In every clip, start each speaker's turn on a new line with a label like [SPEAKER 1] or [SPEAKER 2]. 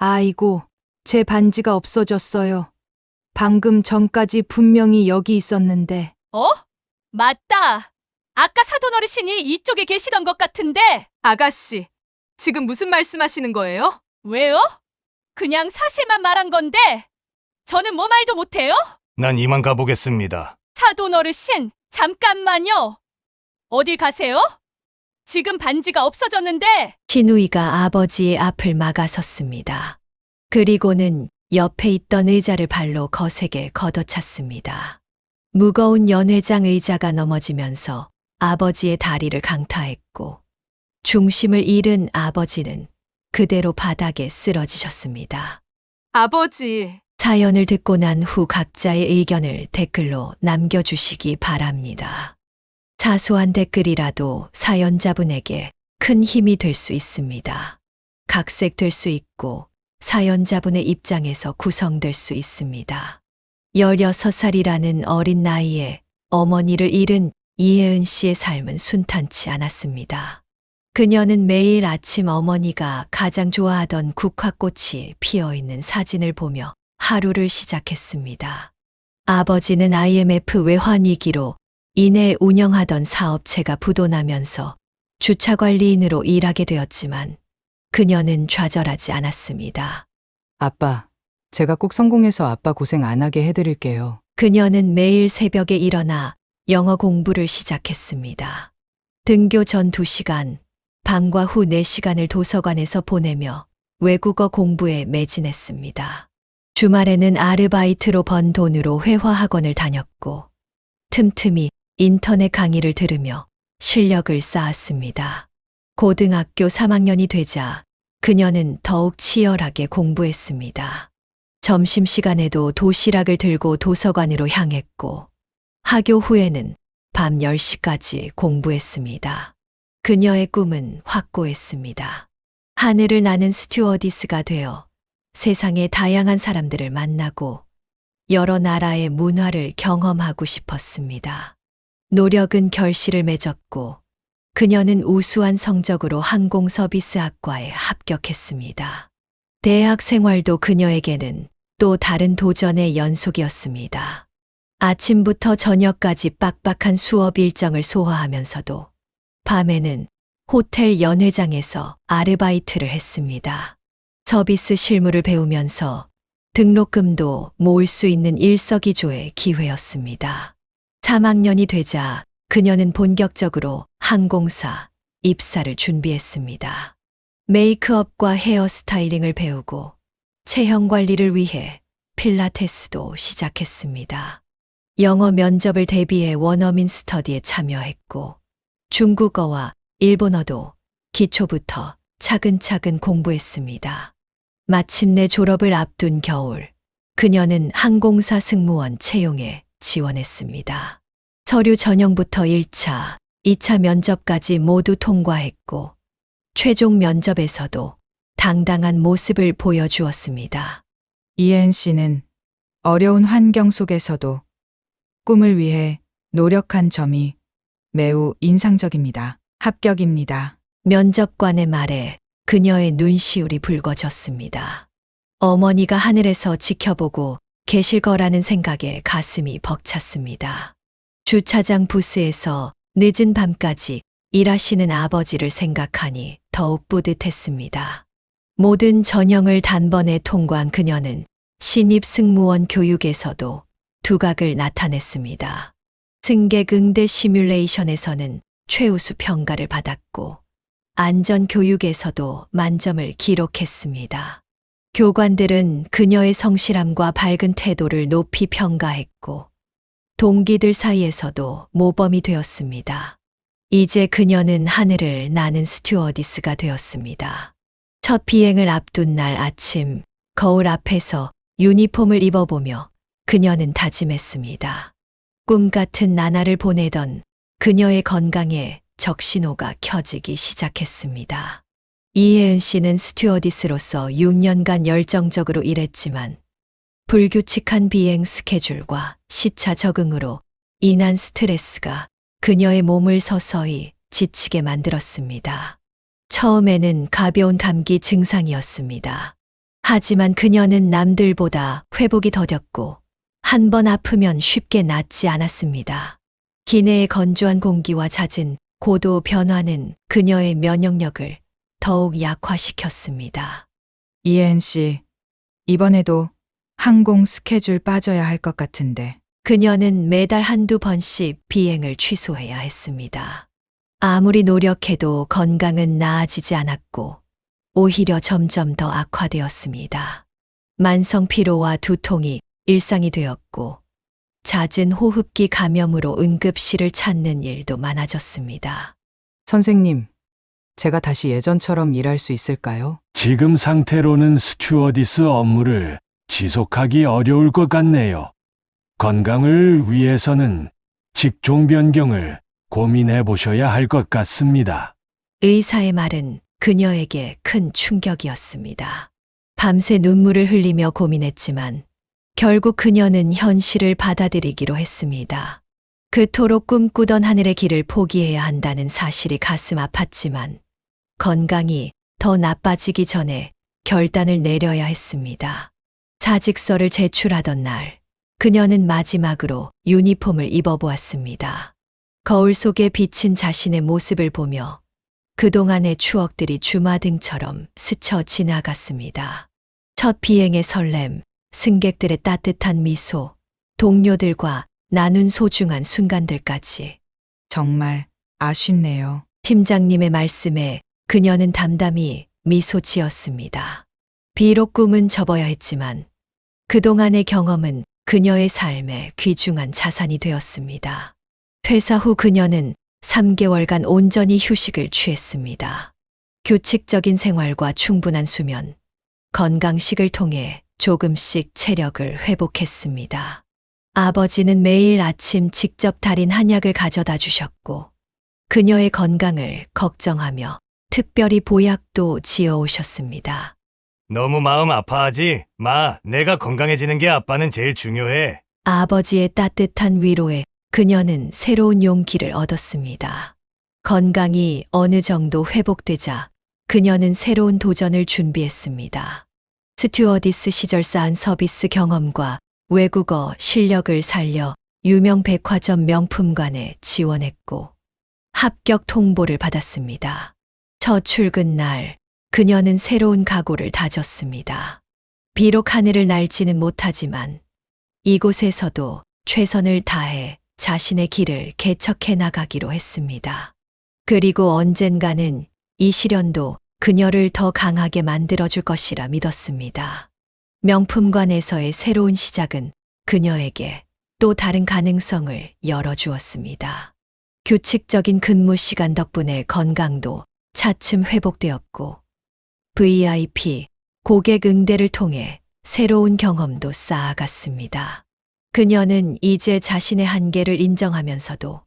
[SPEAKER 1] 아이고, 제 반지가 없어졌어요. 방금 전까지 분명히 여기 있었는데.
[SPEAKER 2] 어? 맞다. 아까 사돈 어르신이 이쪽에 계시던 것 같은데.
[SPEAKER 3] 아가씨, 지금 무슨 말씀하시는 거예요?
[SPEAKER 2] 왜요? 그냥 사실만 말한 건데. 저는 뭐 말도 못해요?
[SPEAKER 4] 난 이만 가보겠습니다.
[SPEAKER 2] 사돈 어르신, 잠깐만요. 어딜 가세요? 지금 반지가 없어졌는데.
[SPEAKER 5] 신우이가 아버지의 앞을 막아섰습니다. 그리고는 옆에 있던 의자를 발로 거세게 걷어찼습니다. 무거운 연회장 의자가 넘어지면서 아버지의 다리를 강타했고 중심을 잃은 아버지는 그대로 바닥에 쓰러지셨습니다.
[SPEAKER 3] 아버지,
[SPEAKER 5] 사연을 듣고 난 후 각자의 의견을 댓글로 남겨주시기 바랍니다. 사소한 댓글이라도 사연자분에게 큰 힘이 될 수 있습니다. 각색될 수 있고 사연자분의 입장에서 구성될 수 있습니다. 16살이라는 어린 나이에 어머니를 잃은 이혜은 씨의 삶은 순탄치 않았습니다. 그녀는 매일 아침 어머니가 가장 좋아하던 국화꽃이 피어있는 사진을 보며 하루를 시작했습니다. 아버지는 IMF 외환위기로 이내 운영하던 사업체가 부도나면서 주차관리인으로 일하게 되었지만 그녀는 좌절하지 않았습니다.
[SPEAKER 1] 아빠, 제가 꼭 성공해서 아빠 고생 안 하게 해드릴게요.
[SPEAKER 5] 그녀는 매일 새벽에 일어나 영어 공부를 시작했습니다. 등교 전 2시간, 방과 후 4시간을 도서관에서 보내며 외국어 공부에 매진했습니다. 주말에는 아르바이트로 번 돈으로 회화학원을 다녔고 틈틈이 인터넷 강의를 들으며 실력을 쌓았습니다. 고등학교 3학년이 되자 그녀는 더욱 치열하게 공부했습니다. 점심시간에도 도시락을 들고 도서관으로 향했고 학교 후에는 밤 10시까지 공부했습니다. 그녀의 꿈은 확고했습니다. 하늘을 나는 스튜어디스가 되어 세상의 다양한 사람들을 만나고 여러 나라의 문화를 경험하고 싶었습니다. 노력은 결실을 맺었고 그녀는 우수한 성적으로 항공서비스학과에 합격했습니다. 대학 생활도 그녀에게는 또 다른 도전의 연속이었습니다. 아침부터 저녁까지 빡빡한 수업 일정을 소화하면서도 밤에는 호텔 연회장에서 아르바이트를 했습니다. 서비스 실무를 배우면서 등록금도 모을 수 있는 일석이조의 기회였습니다. 3학년이 되자 그녀는 본격적으로 항공사 입사를 준비했습니다. 메이크업과 헤어스타일링을 배우고 체형 관리를 위해 필라테스도 시작했습니다. 영어 면접을 대비해 원어민 스터디에 참여했고 중국어와 일본어도 기초부터 차근차근 공부했습니다. 마침내 졸업을 앞둔 겨울, 그녀는 항공사 승무원 채용에 지원했습니다. 서류 전형부터 1차, 2차 면접까지 모두 통과했고 최종 면접에서도 당당한 모습을 보여주었습니다.
[SPEAKER 1] 이혜은 씨는 어려운 환경 속에서도 꿈을 위해 노력한 점이 매우 인상적입니다. 합격입니다.
[SPEAKER 5] 면접관의 말에 그녀의 눈시울이 붉어졌습니다. 어머니가 하늘에서 지켜보고 계실 거라는 생각에 가슴이 벅찼습니다. 주차장 부스에서 늦은 밤까지 일하시는 아버지를 생각하니 더욱 뿌듯했습니다. 모든 전형을 단번에 통과한 그녀는 신입 승무원 교육에서도 두각을 나타냈습니다. 승객 응대 시뮬레이션에서는 최우수 평가를 받았고 안전교육에서도 만점을 기록했습니다. 교관들은 그녀의 성실함과 밝은 태도를 높이 평가했고 동기들 사이에서도 모범이 되었습니다. 이제 그녀는 하늘을 나는 스튜어디스가 되었습니다. 첫 비행을 앞둔 날 아침 거울 앞에서 유니폼을 입어보며 그녀는 다짐했습니다. 꿈 같은 나날을 보내던 그녀의 건강에 적신호가 켜지기 시작했습니다. 이혜은 씨는 스튜어디스로서 6년간 열정적으로 일했지만 불규칙한 비행 스케줄과 시차 적응으로 인한 스트레스가 그녀의 몸을 서서히 지치게 만들었습니다. 처음에는 가벼운 감기 증상이었습니다. 하지만 그녀는 남들보다 회복이 더뎠고 한 번 아프면 쉽게 낫지 않았습니다. 기내의 건조한 공기와 잦은 고도 변화는 그녀의 면역력을 더욱 약화시켰습니다.
[SPEAKER 1] 이혜은 씨, 이번에도 항공 스케줄 빠져야 할 것 같은데.
[SPEAKER 5] 그녀는 매달 한두 번씩 비행을 취소해야 했습니다. 아무리 노력해도 건강은 나아지지 않았고 오히려 점점 더 악화되었습니다. 만성 피로와 두통이 일상이 되었고 잦은 호흡기 감염으로 응급실을 찾는 일도 많아졌습니다.
[SPEAKER 1] 선생님, 제가 다시 예전처럼 일할 수 있을까요?
[SPEAKER 6] 지금 상태로는 스튜어디스 업무를 지속하기 어려울 것 같네요. 건강을 위해서는 직종 변경을 고민해 보셔야 할 것 같습니다.
[SPEAKER 5] 의사의 말은 그녀에게 큰 충격이었습니다. 밤새 눈물을 흘리며 고민했지만 결국 그녀는 현실을 받아들이기로 했습니다. 그토록 꿈꾸던 하늘의 길을 포기해야 한다는 사실이 가슴 아팠지만 건강이 더 나빠지기 전에 결단을 내려야 했습니다. 사직서를 제출하던 날, 그녀는 마지막으로 유니폼을 입어보았습니다. 거울 속에 비친 자신의 모습을 보며 그동안의 추억들이 주마등처럼 스쳐 지나갔습니다. 첫 비행의 설렘, 승객들의 따뜻한 미소, 동료들과 나눈 소중한 순간들까지.
[SPEAKER 1] 정말 아쉽네요.
[SPEAKER 5] 팀장님의 말씀에 그녀는 담담히 미소 지었습니다. 비록 꿈은 접어야 했지만 그동안의 경험은 그녀의 삶의 귀중한 자산이 되었습니다. 퇴사 후 그녀는 3개월간 온전히 휴식을 취했습니다. 규칙적인 생활과 충분한 수면, 건강식을 통해 조금씩 체력을 회복했습니다. 아버지는 매일 아침 직접 달인 한약을 가져다 주셨고 그녀의 건강을 걱정하며 특별히 보약도 지어 오셨습니다.
[SPEAKER 4] 너무 마음 아파하지 마. 내가 건강해지는 게 아빠는 제일 중요해.
[SPEAKER 5] 아버지의 따뜻한 위로에 그녀는 새로운 용기를 얻었습니다. 건강이 어느 정도 회복되자 그녀는 새로운 도전을 준비했습니다. 스튜어디스 시절 쌓은 서비스 경험과 외국어 실력을 살려 유명 백화점 명품관에 지원했고 합격 통보를 받았습니다. 첫 출근 날 그녀는 새로운 각오를 다졌습니다. 비록 하늘을 날지는 못하지만 이곳에서도 최선을 다해 자신의 길을 개척해 나가기로 했습니다. 그리고 언젠가는 이 시련도 그녀를 더 강하게 만들어줄 것이라 믿었습니다. 명품관에서의 새로운 시작은 그녀에게 또 다른 가능성을 열어주었습니다. 규칙적인 근무 시간 덕분에 건강도 차츰 회복되었고 VIP 고객 응대를 통해 새로운 경험도 쌓아갔습니다. 그녀는 이제 자신의 한계를 인정하면서도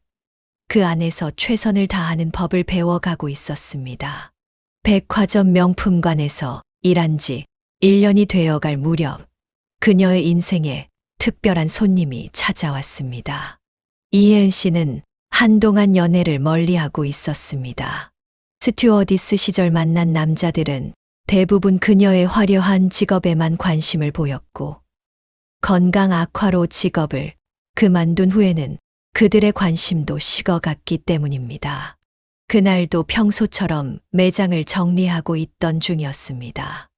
[SPEAKER 5] 그 안에서 최선을 다하는 법을 배워가고 있었습니다. 백화점 명품관에서 일한 지 1년이 되어갈 무렵 그녀의 인생에 특별한 손님이 찾아왔습니다. 이혜은 씨는 한동안 연애를 멀리하고 있었습니다. 스튜어디스 시절 만난 남자들은 대부분 그녀의 화려한 직업에만 관심을 보였고 건강 악화로 직업을 그만둔 후에는 그들의 관심도 식어갔기 때문입니다. 그날도 평소처럼 매장을 정리하고 있던 중이었습니다.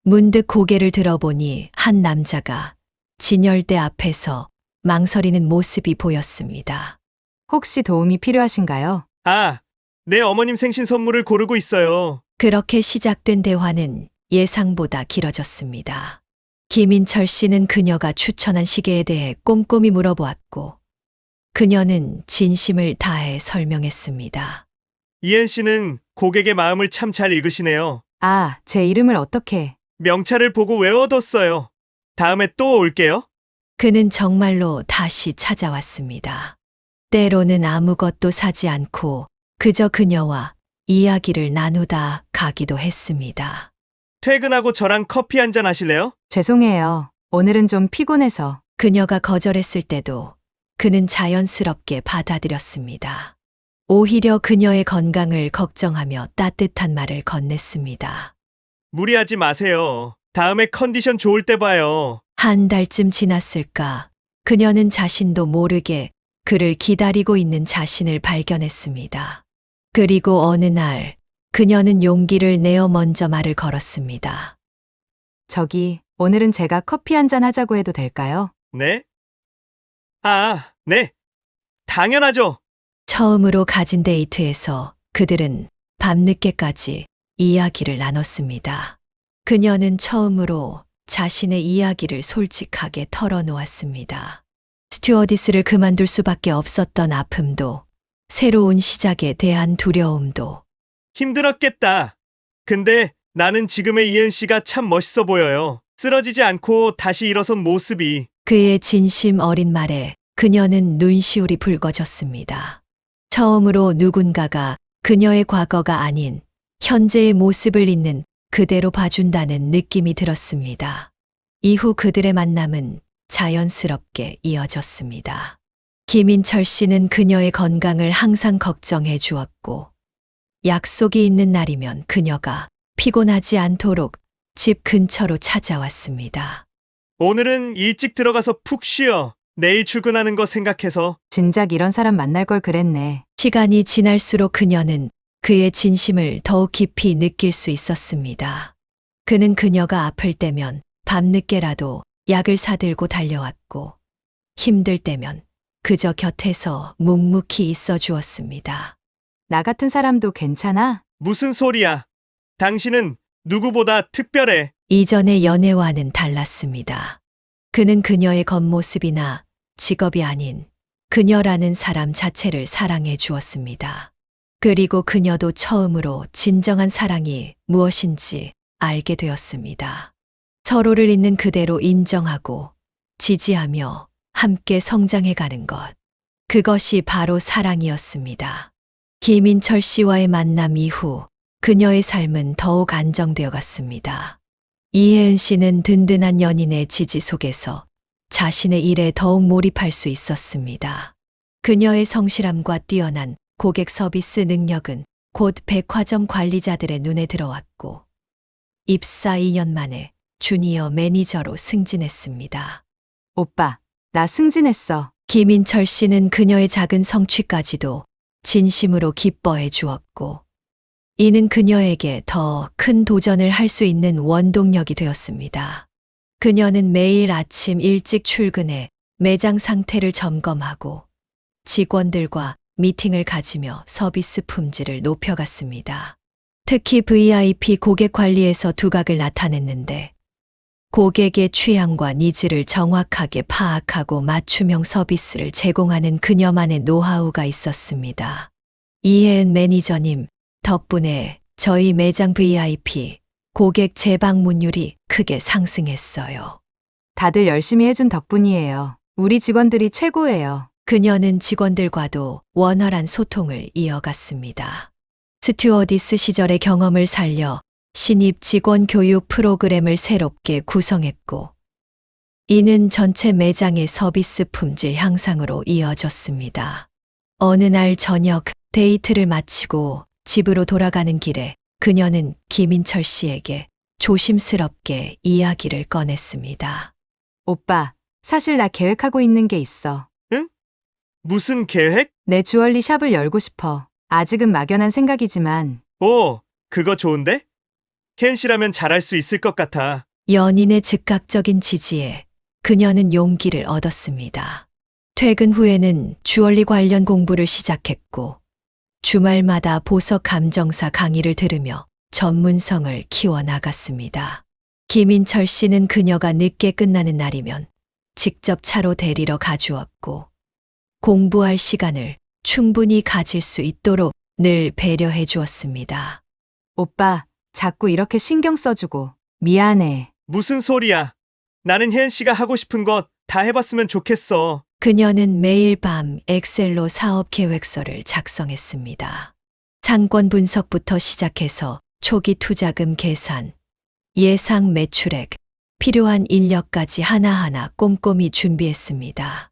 [SPEAKER 5] 문득 고개를 들어보니 한 남자가 진열대 앞에서 망설이는 모습이 보였습니다.
[SPEAKER 1] 혹시 도움이 필요하신가요?
[SPEAKER 7] 아, 내 어머님 생신 선물을 고르고 있어요.
[SPEAKER 5] 그렇게 시작된 대화는 예상보다 길어졌습니다. 김인철 씨는 그녀가 추천한 시계에 대해 꼼꼼히 물어보았고 그녀는 진심을 다해 설명했습니다.
[SPEAKER 7] 이엔 씨는 고객의 마음을 참 잘 읽으시네요.
[SPEAKER 1] 아, 제 이름을 어떻게?
[SPEAKER 7] 명찰을 보고 외워뒀어요. 다음에 또 올게요.
[SPEAKER 5] 그는 정말로 다시 찾아왔습니다. 때로는 아무것도 사지 않고 그저 그녀와 이야기를 나누다 가기도 했습니다.
[SPEAKER 7] 퇴근하고 저랑 커피 한잔 하실래요?
[SPEAKER 1] 죄송해요. 오늘은 좀 피곤해서.
[SPEAKER 5] 그녀가 거절했을 때도 그는 자연스럽게 받아들였습니다. 오히려 그녀의 건강을 걱정하며 따뜻한 말을 건넸습니다.
[SPEAKER 7] 무리하지 마세요. 다음에 컨디션 좋을 때 봐요.
[SPEAKER 5] 한 달쯤 지났을까 그녀는 자신도 모르게 그를 기다리고 있는 자신을 발견했습니다. 그리고 어느 날 그녀는 용기를 내어 먼저 말을 걸었습니다.
[SPEAKER 8] 저기, 오늘은 제가 커피 한잔 하자고 해도 될까요?
[SPEAKER 7] 네? 아, 네. 당연하죠.
[SPEAKER 5] 처음으로 가진 데이트에서 그들은 밤늦게까지 이야기를 나눴습니다. 그녀는 처음으로 자신의 이야기를 솔직하게 털어놓았습니다. 스튜어디스를 그만둘 수밖에 없었던 아픔도, 새로운 시작에 대한 두려움도,
[SPEAKER 7] 힘들었겠다. 근데 나는 지금의 이은 씨가 참 멋있어 보여요. 쓰러지지 않고 다시 일어선 모습이.
[SPEAKER 5] 그의 진심 어린 말에 그녀는 눈시울이 붉어졌습니다. 처음으로 누군가가 그녀의 과거가 아닌 현재의 모습을 있는 그대로 봐준다는 느낌이 들었습니다. 이후 그들의 만남은 자연스럽게 이어졌습니다. 김인철 씨는 그녀의 건강을 항상 걱정해 주었고, 약속이 있는 날이면 그녀가 피곤하지 않도록 집 근처로 찾아왔습니다.
[SPEAKER 7] 오늘은 일찍 들어가서 푹 쉬어. 내일 출근하는 거 생각해서.
[SPEAKER 8] 진작 이런 사람 만날 걸 그랬네.
[SPEAKER 5] 시간이 지날수록 그녀는 그의 진심을 더욱 깊이 느낄 수 있었습니다. 그는 그녀가 아플 때면 밤늦게라도 약을 사들고 달려왔고, 힘들 때면 그저 곁에서 묵묵히 있어 주었습니다.
[SPEAKER 8] 나 같은 사람도 괜찮아?
[SPEAKER 7] 무슨 소리야. 당신은 누구보다 특별해.
[SPEAKER 5] 이전의 연애와는 달랐습니다. 그는 그녀의 겉모습이나 직업이 아닌 그녀라는 사람 자체를 사랑해 주었습니다. 그리고 그녀도 처음으로 진정한 사랑이 무엇인지 알게 되었습니다. 서로를 있는 그대로 인정하고 지지하며 함께 성장해가는 것. 그것이 바로 사랑이었습니다. 김인철 씨와의 만남 이후 그녀의 삶은 더욱 안정되어 갔습니다. 이혜은 씨는 든든한 연인의 지지 속에서 자신의 일에 더욱 몰입할 수 있었습니다. 그녀의 성실함과 뛰어난 고객 서비스 능력은 곧 백화점 관리자들의 눈에 들어왔고, 입사 2년 만에 주니어 매니저로 승진했습니다.
[SPEAKER 8] 오빠, 나 승진했어.
[SPEAKER 5] 김인철 씨는 그녀의 작은 성취까지도 진심으로 기뻐해 주었고, 이는 그녀에게 더 큰 도전을 할 수 있는 원동력이 되었습니다. 그녀는 매일 아침 일찍 출근해 매장 상태를 점검하고 직원들과 미팅을 가지며 서비스 품질을 높여갔습니다. 특히 VIP 고객 관리에서 두각을 나타냈는데, 고객의 취향과 니즈를 정확하게 파악하고 맞춤형 서비스를 제공하는 그녀만의 노하우가 있었습니다. 이혜은 매니저님 덕분에 저희 매장 VIP 고객 재방문율이 크게 상승했어요.
[SPEAKER 8] 다들 열심히 해준 덕분이에요. 우리 직원들이 최고예요.
[SPEAKER 5] 그녀는 직원들과도 원활한 소통을 이어갔습니다. 스튜어디스 시절의 경험을 살려 신입 직원 교육 프로그램을 새롭게 구성했고, 이는 전체 매장의 서비스 품질 향상으로 이어졌습니다. 어느 날 저녁 데이트를 마치고 집으로 돌아가는 길에 그녀는 김인철 씨에게 조심스럽게 이야기를 꺼냈습니다.
[SPEAKER 8] 오빠, 사실 나 계획하고 있는 게 있어.
[SPEAKER 7] 무슨 계획?
[SPEAKER 8] 내 주얼리 샵을 열고 싶어. 아직은 막연한 생각이지만.
[SPEAKER 7] 오, 그거 좋은데? 켄 씨라면 잘할 수 있을 것 같아.
[SPEAKER 5] 연인의 즉각적인 지지에 그녀는 용기를 얻었습니다. 퇴근 후에는 주얼리 관련 공부를 시작했고, 주말마다 보석 감정사 강의를 들으며 전문성을 키워나갔습니다. 김인철 씨는 그녀가 늦게 끝나는 날이면 직접 차로 데리러 가주었고, 공부할 시간을 충분히 가질 수 있도록 늘 배려해 주었습니다.
[SPEAKER 8] 오빠, 자꾸 이렇게 신경 써주고 미안해.
[SPEAKER 7] 무슨 소리야. 나는 혜은 씨가 하고 싶은 것 다 해봤으면 좋겠어.
[SPEAKER 5] 그녀는 매일 밤 엑셀로 사업 계획서를 작성했습니다. 상권 분석부터 시작해서 초기 투자금 계산, 예상 매출액, 필요한 인력까지 하나하나 꼼꼼히 준비했습니다.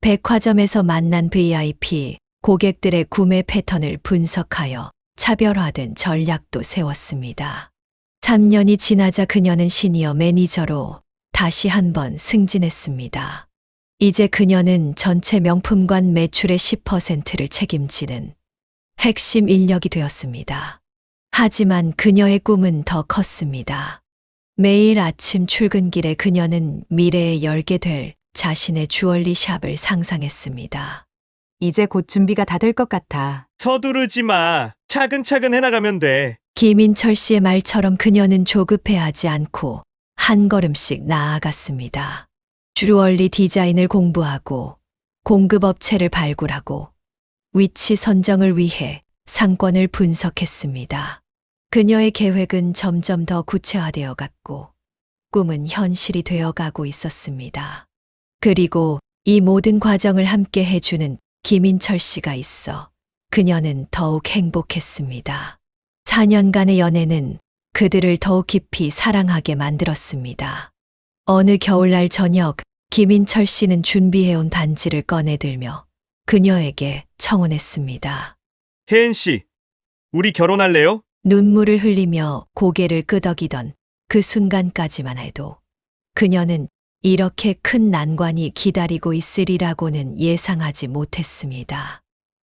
[SPEAKER 5] 백화점에서 만난 VIP 고객들의 구매 패턴을 분석하여 차별화된 전략도 세웠습니다. 3년이 지나자 그녀는 시니어 매니저로 다시 한번 승진했습니다. 이제 그녀는 전체 명품관 매출의 10%를 책임지는 핵심 인력이 되었습니다. 하지만 그녀의 꿈은 더 컸습니다. 매일 아침 출근길에 그녀는 미래에 열게 될 자신의 주얼리 샵을 상상했습니다.
[SPEAKER 8] 이제 곧 준비가 다 될 것 같아.
[SPEAKER 7] 서두르지 마. 차근차근 해나가면 돼.
[SPEAKER 5] 김인철 씨의 말처럼 그녀는 조급해하지 않고 한 걸음씩 나아갔습니다. 주얼리 디자인을 공부하고 공급업체를 발굴하고 위치 선정을 위해 상권을 분석했습니다. 그녀의 계획은 점점 더 구체화되어 갔고 꿈은 현실이 되어 가고 있었습니다. 그리고 이 모든 과정을 함께 해주는 김인철 씨가 있어 그녀는 더욱 행복했습니다. 4년간의 연애는 그들을 더욱 깊이 사랑하게 만들었습니다. 어느 겨울날 저녁, 김인철 씨는 준비해온 반지를 꺼내들며 그녀에게 청혼했습니다.
[SPEAKER 7] 혜은 씨, 우리 결혼할래요?
[SPEAKER 5] 눈물을 흘리며 고개를 끄덕이던 그 순간까지만 해도 그녀는 이렇게 큰 난관이 기다리고 있으리라고는 예상하지 못했습니다.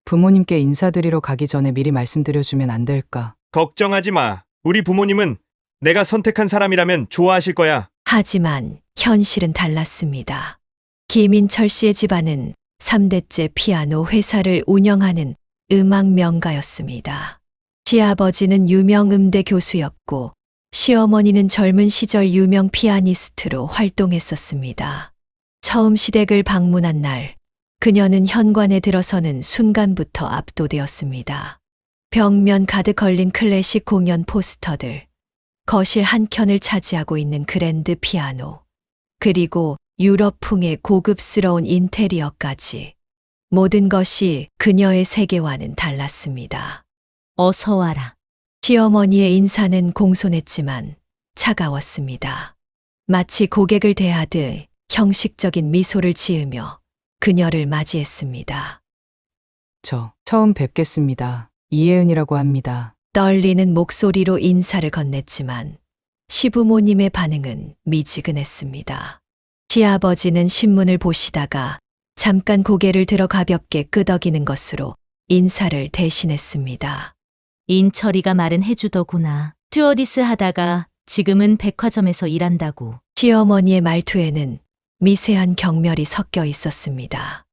[SPEAKER 8] 부모님께 인사드리러 가기 전에 미리 말씀드려주면 안 될까?
[SPEAKER 7] 걱정하지 마. 우리 부모님은 내가 선택한 사람이라면 좋아하실 거야.
[SPEAKER 5] 하지만 현실은 달랐습니다. 김인철 씨의 집안은 3대째 피아노 회사를 운영하는 음악 명가였습니다. 시아버지는 유명 음대 교수였고 시어머니는 젊은 시절 유명 피아니스트로 활동했었습니다. 처음 시댁을 방문한 날, 그녀는 현관에 들어서는 순간부터 압도되었습니다. 벽면 가득 걸린 클래식 공연 포스터들, 거실 한켠을 차지하고 있는 그랜드 피아노, 그리고 유럽풍의 고급스러운 인테리어까지 모든 것이 그녀의 세계와는 달랐습니다.
[SPEAKER 2] 어서 와라.
[SPEAKER 5] 시어머니의 인사는 공손했지만 차가웠습니다. 마치 고객을 대하듯 형식적인 미소를 지으며 그녀를 맞이했습니다.
[SPEAKER 8] 저 처음 뵙겠습니다. 이혜은이라고 합니다.
[SPEAKER 5] 떨리는 목소리로 인사를 건넸지만 시부모님의 반응은 미지근했습니다. 시아버지는 신문을 보시다가 잠깐 고개를 들어 가볍게 끄덕이는 것으로 인사를 대신했습니다.
[SPEAKER 2] 인철이가 말은 해주더구나. 스튜어디스 하다가 지금은 백화점에서 일한다고.
[SPEAKER 5] 시어머니의 말투에는 미세한 경멸이 섞여 있었습니다.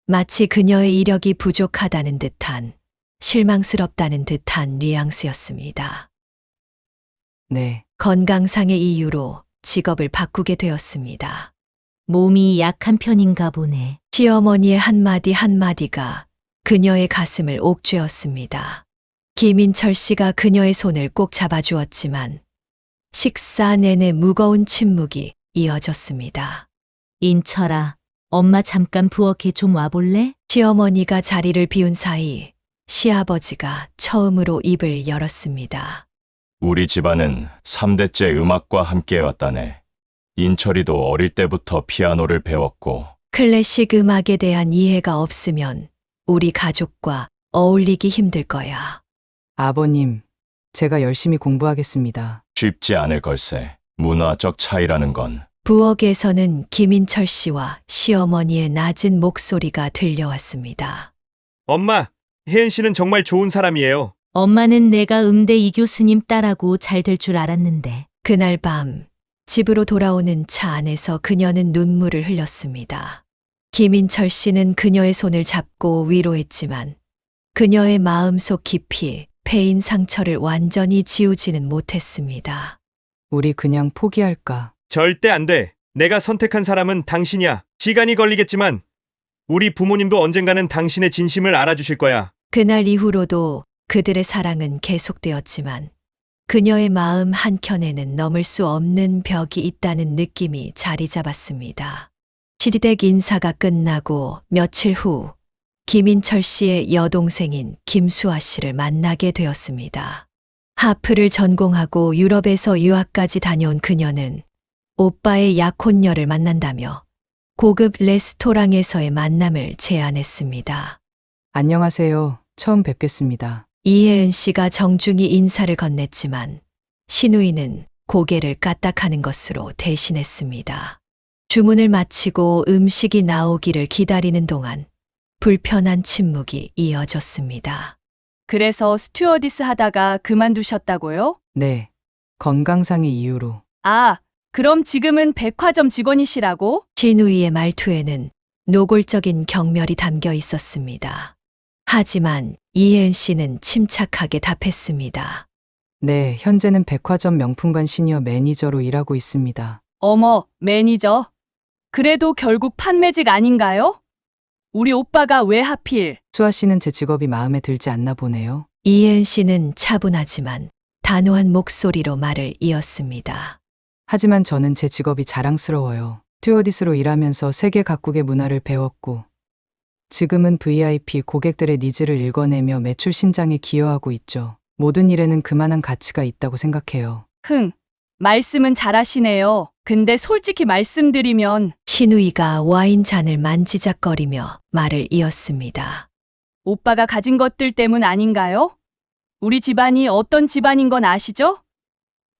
[SPEAKER 5] 마치 그녀의 이력이 부족하다는 듯한, 실망스럽다는 듯한 뉘앙스였습니다.
[SPEAKER 8] 네,
[SPEAKER 5] 건강상의 이유로 직업을 바꾸게 되었습니다.
[SPEAKER 2] 몸이 약한 편인가 보네.
[SPEAKER 5] 시어머니의 한마디 한마디가 그녀의 가슴을 옥죄었습니다. 김인철 씨가 그녀의 손을 꼭 잡아주었지만 식사 내내 무거운 침묵이 이어졌습니다.
[SPEAKER 2] 인철아, 엄마 잠깐 부엌에 좀 와볼래?
[SPEAKER 5] 시어머니가 자리를 비운 사이 시아버지가 처음으로 입을 열었습니다.
[SPEAKER 9] 우리 집안은 3대째 음악과 함께해왔다네. 인철이도 어릴 때부터 피아노를 배웠고
[SPEAKER 5] 클래식 음악에 대한 이해가 없으면 우리 가족과 어울리기 힘들 거야.
[SPEAKER 8] 아버님, 제가 열심히 공부하겠습니다.
[SPEAKER 9] 쉽지 않을 걸세. 문화적 차이라는 건
[SPEAKER 5] 부엌에서는 김인철 씨와 시어머니의 낮은 목소리가 들려왔습니다.
[SPEAKER 7] 엄마, 혜은 씨는 정말 좋은 사람이에요.
[SPEAKER 2] 엄마는 내가 음대 이 교수님 딸하고 잘 될 줄 알았는데.
[SPEAKER 5] 그날 밤 집으로 돌아오는 차 안에서 그녀는 눈물을 흘렸습니다. 김인철 씨는 그녀의 손을 잡고 위로했지만 그녀의 마음속 깊이 패인 상처를 완전히 지우지는 못했습니다.
[SPEAKER 8] 우리 그냥 포기할까?
[SPEAKER 7] 절대 안 돼. 내가 선택한 사람은 당신이야. 시간이 걸리겠지만 우리 부모님도 언젠가는 당신의 진심을 알아주실 거야.
[SPEAKER 5] 그날 이후로도 그들의 사랑은 계속되었지만 그녀의 마음 한켠에는 넘을 수 없는 벽이 있다는 느낌이 자리 잡았습니다. 시댁 인사가 끝나고 며칠 후 김인철 씨의 여동생인 김수아 씨를 만나게 되었습니다. 하프를 전공하고 유럽에서 유학까지 다녀온 그녀는 오빠의 약혼녀를 만난다며 고급 레스토랑에서의 만남을 제안했습니다.
[SPEAKER 8] 안녕하세요. 처음 뵙겠습니다.
[SPEAKER 5] 이혜은 씨가 정중히 인사를 건넸지만 신우이는 고개를 까딱하는 것으로 대신했습니다. 주문을 마치고 음식이 나오기를 기다리는 동안 불편한 침묵이 이어졌습니다.
[SPEAKER 2] 그래서 스튜어디스 하다가 그만두셨다고요?
[SPEAKER 8] 네. 건강상의 이유로.
[SPEAKER 2] 아, 그럼 지금은 백화점 직원이시라고?
[SPEAKER 5] 신우이의 말투에는 노골적인 경멸이 담겨 있었습니다. 하지만 이혜은 씨는 침착하게 답했습니다.
[SPEAKER 8] 네, 현재는 백화점 명품관 시니어 매니저로 일하고 있습니다.
[SPEAKER 2] 어머, 매니저. 그래도 결국 판매직 아닌가요? 우리 오빠가 왜 하필?
[SPEAKER 8] 수아 씨는 제 직업이 마음에 들지 않나 보네요.
[SPEAKER 5] 이혜은 씨는 차분하지만 단호한 목소리로 말을 이었습니다.
[SPEAKER 8] 하지만 저는 제 직업이 자랑스러워요. 스튜어디스로 일하면서 세계 각국의 문화를 배웠고, 지금은 VIP 고객들의 니즈를 읽어내며 매출 신장에 기여하고 있죠. 모든 일에는 그만한 가치가 있다고 생각해요.
[SPEAKER 2] 말씀은 잘하시네요. 근데 솔직히 말씀드리면
[SPEAKER 5] 신우이가 와인 잔을 만지작거리며 말을 이었습니다.
[SPEAKER 2] 오빠가 가진 것들 때문 아닌가요? 우리 집안이 어떤 집안인 건 아시죠?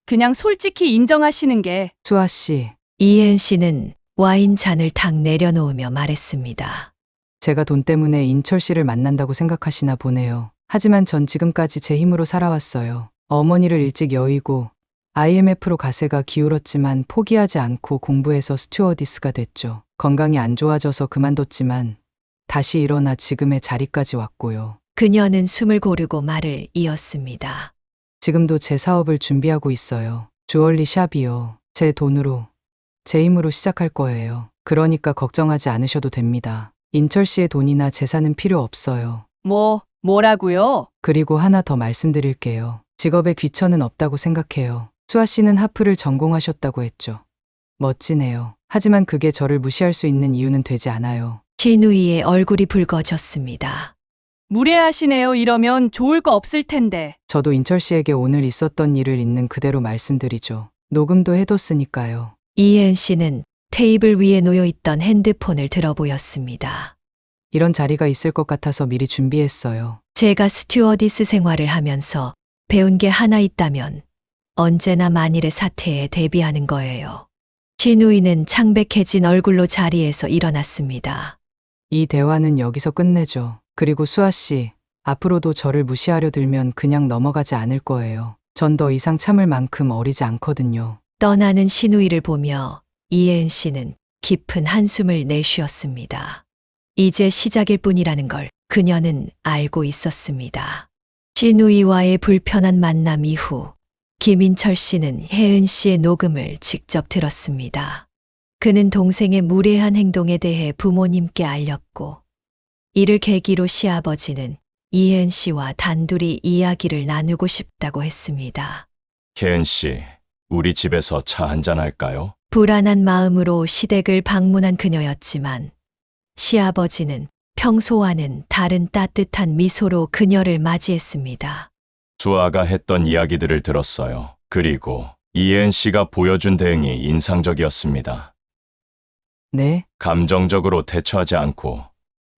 [SPEAKER 2] 그냥 솔직히 인정하시는 게.
[SPEAKER 8] 수아 씨,
[SPEAKER 5] 이혜은 씨는 와인 잔을 탁 내려놓으며 말했습니다.
[SPEAKER 8] 제가 돈 때문에 인철 씨를 만난다고 생각하시나 보네요. 하지만 전 지금까지 제 힘으로 살아왔어요. 어머니를 일찍 여의고 IMF로 가세가 기울었지만 포기하지 않고 공부해서 스튜어디스가 됐죠. 건강이 안 좋아져서 그만뒀지만 다시 일어나 지금의 자리까지 왔고요.
[SPEAKER 5] 그녀는 숨을 고르고 말을 이었습니다.
[SPEAKER 8] 지금도 제 사업을 준비하고 있어요. 주얼리 샵이요. 제 돈으로, 제 힘으로 시작할 거예요. 그러니까 걱정하지 않으셔도 됩니다. 인철 씨의 돈이나 재산은 필요 없어요.
[SPEAKER 2] 뭐라고요?
[SPEAKER 8] 그리고 하나 더 말씀드릴게요. 직업에 귀천은 없다고 생각해요. 수아 씨는 하프를 전공하셨다고 했죠. 멋지네요. 하지만 그게 저를 무시할 수 있는 이유는 되지 않아요.
[SPEAKER 5] 신우이의 얼굴이 붉어졌습니다.
[SPEAKER 2] 무례하시네요. 이러면 좋을 거 없을 텐데.
[SPEAKER 8] 저도 인철 씨에게 오늘 있었던 일을 있는 그대로 말씀드리죠. 녹음도 해뒀으니까요.
[SPEAKER 5] 이혜은 씨는 테이블 위에 놓여있던 핸드폰을 들어보였습니다.
[SPEAKER 8] 이런 자리가 있을 것 같아서 미리 준비했어요.
[SPEAKER 5] 제가 스튜어디스 생활을 하면서 배운 게 하나 있다면 언제나 만일의 사태에 대비하는 거예요. 신우이는 창백해진 얼굴로 자리에서 일어났습니다.
[SPEAKER 8] 이 대화는 여기서 끝내죠. 그리고 수아 씨, 앞으로도 저를 무시하려 들면 그냥 넘어가지 않을 거예요. 전 더 이상 참을 만큼 어리지 않거든요.
[SPEAKER 5] 떠나는 신우이를 보며 이혜은 씨는 깊은 한숨을 내쉬었습니다. 이제 시작일 뿐이라는 걸 그녀는 알고 있었습니다. 신우이와의 불편한 만남 이후 김인철 씨는 혜은 씨의 녹음을 직접 들었습니다. 그는 동생의 무례한 행동에 대해 부모님께 알렸고, 이를 계기로 시아버지는 이혜은 씨와 단둘이 이야기를 나누고 싶다고 했습니다.
[SPEAKER 9] 혜은 씨, 우리 집에서 차 한잔 할까요?
[SPEAKER 5] 불안한 마음으로 시댁을 방문한 그녀였지만 시아버지는 평소와는 다른 따뜻한 미소로 그녀를 맞이했습니다.
[SPEAKER 9] 수아가 했던 이야기들을 들었어요. 그리고 이혜은 씨가 보여준 대응이 인상적이었습니다.
[SPEAKER 8] 네?
[SPEAKER 9] 감정적으로 대처하지 않고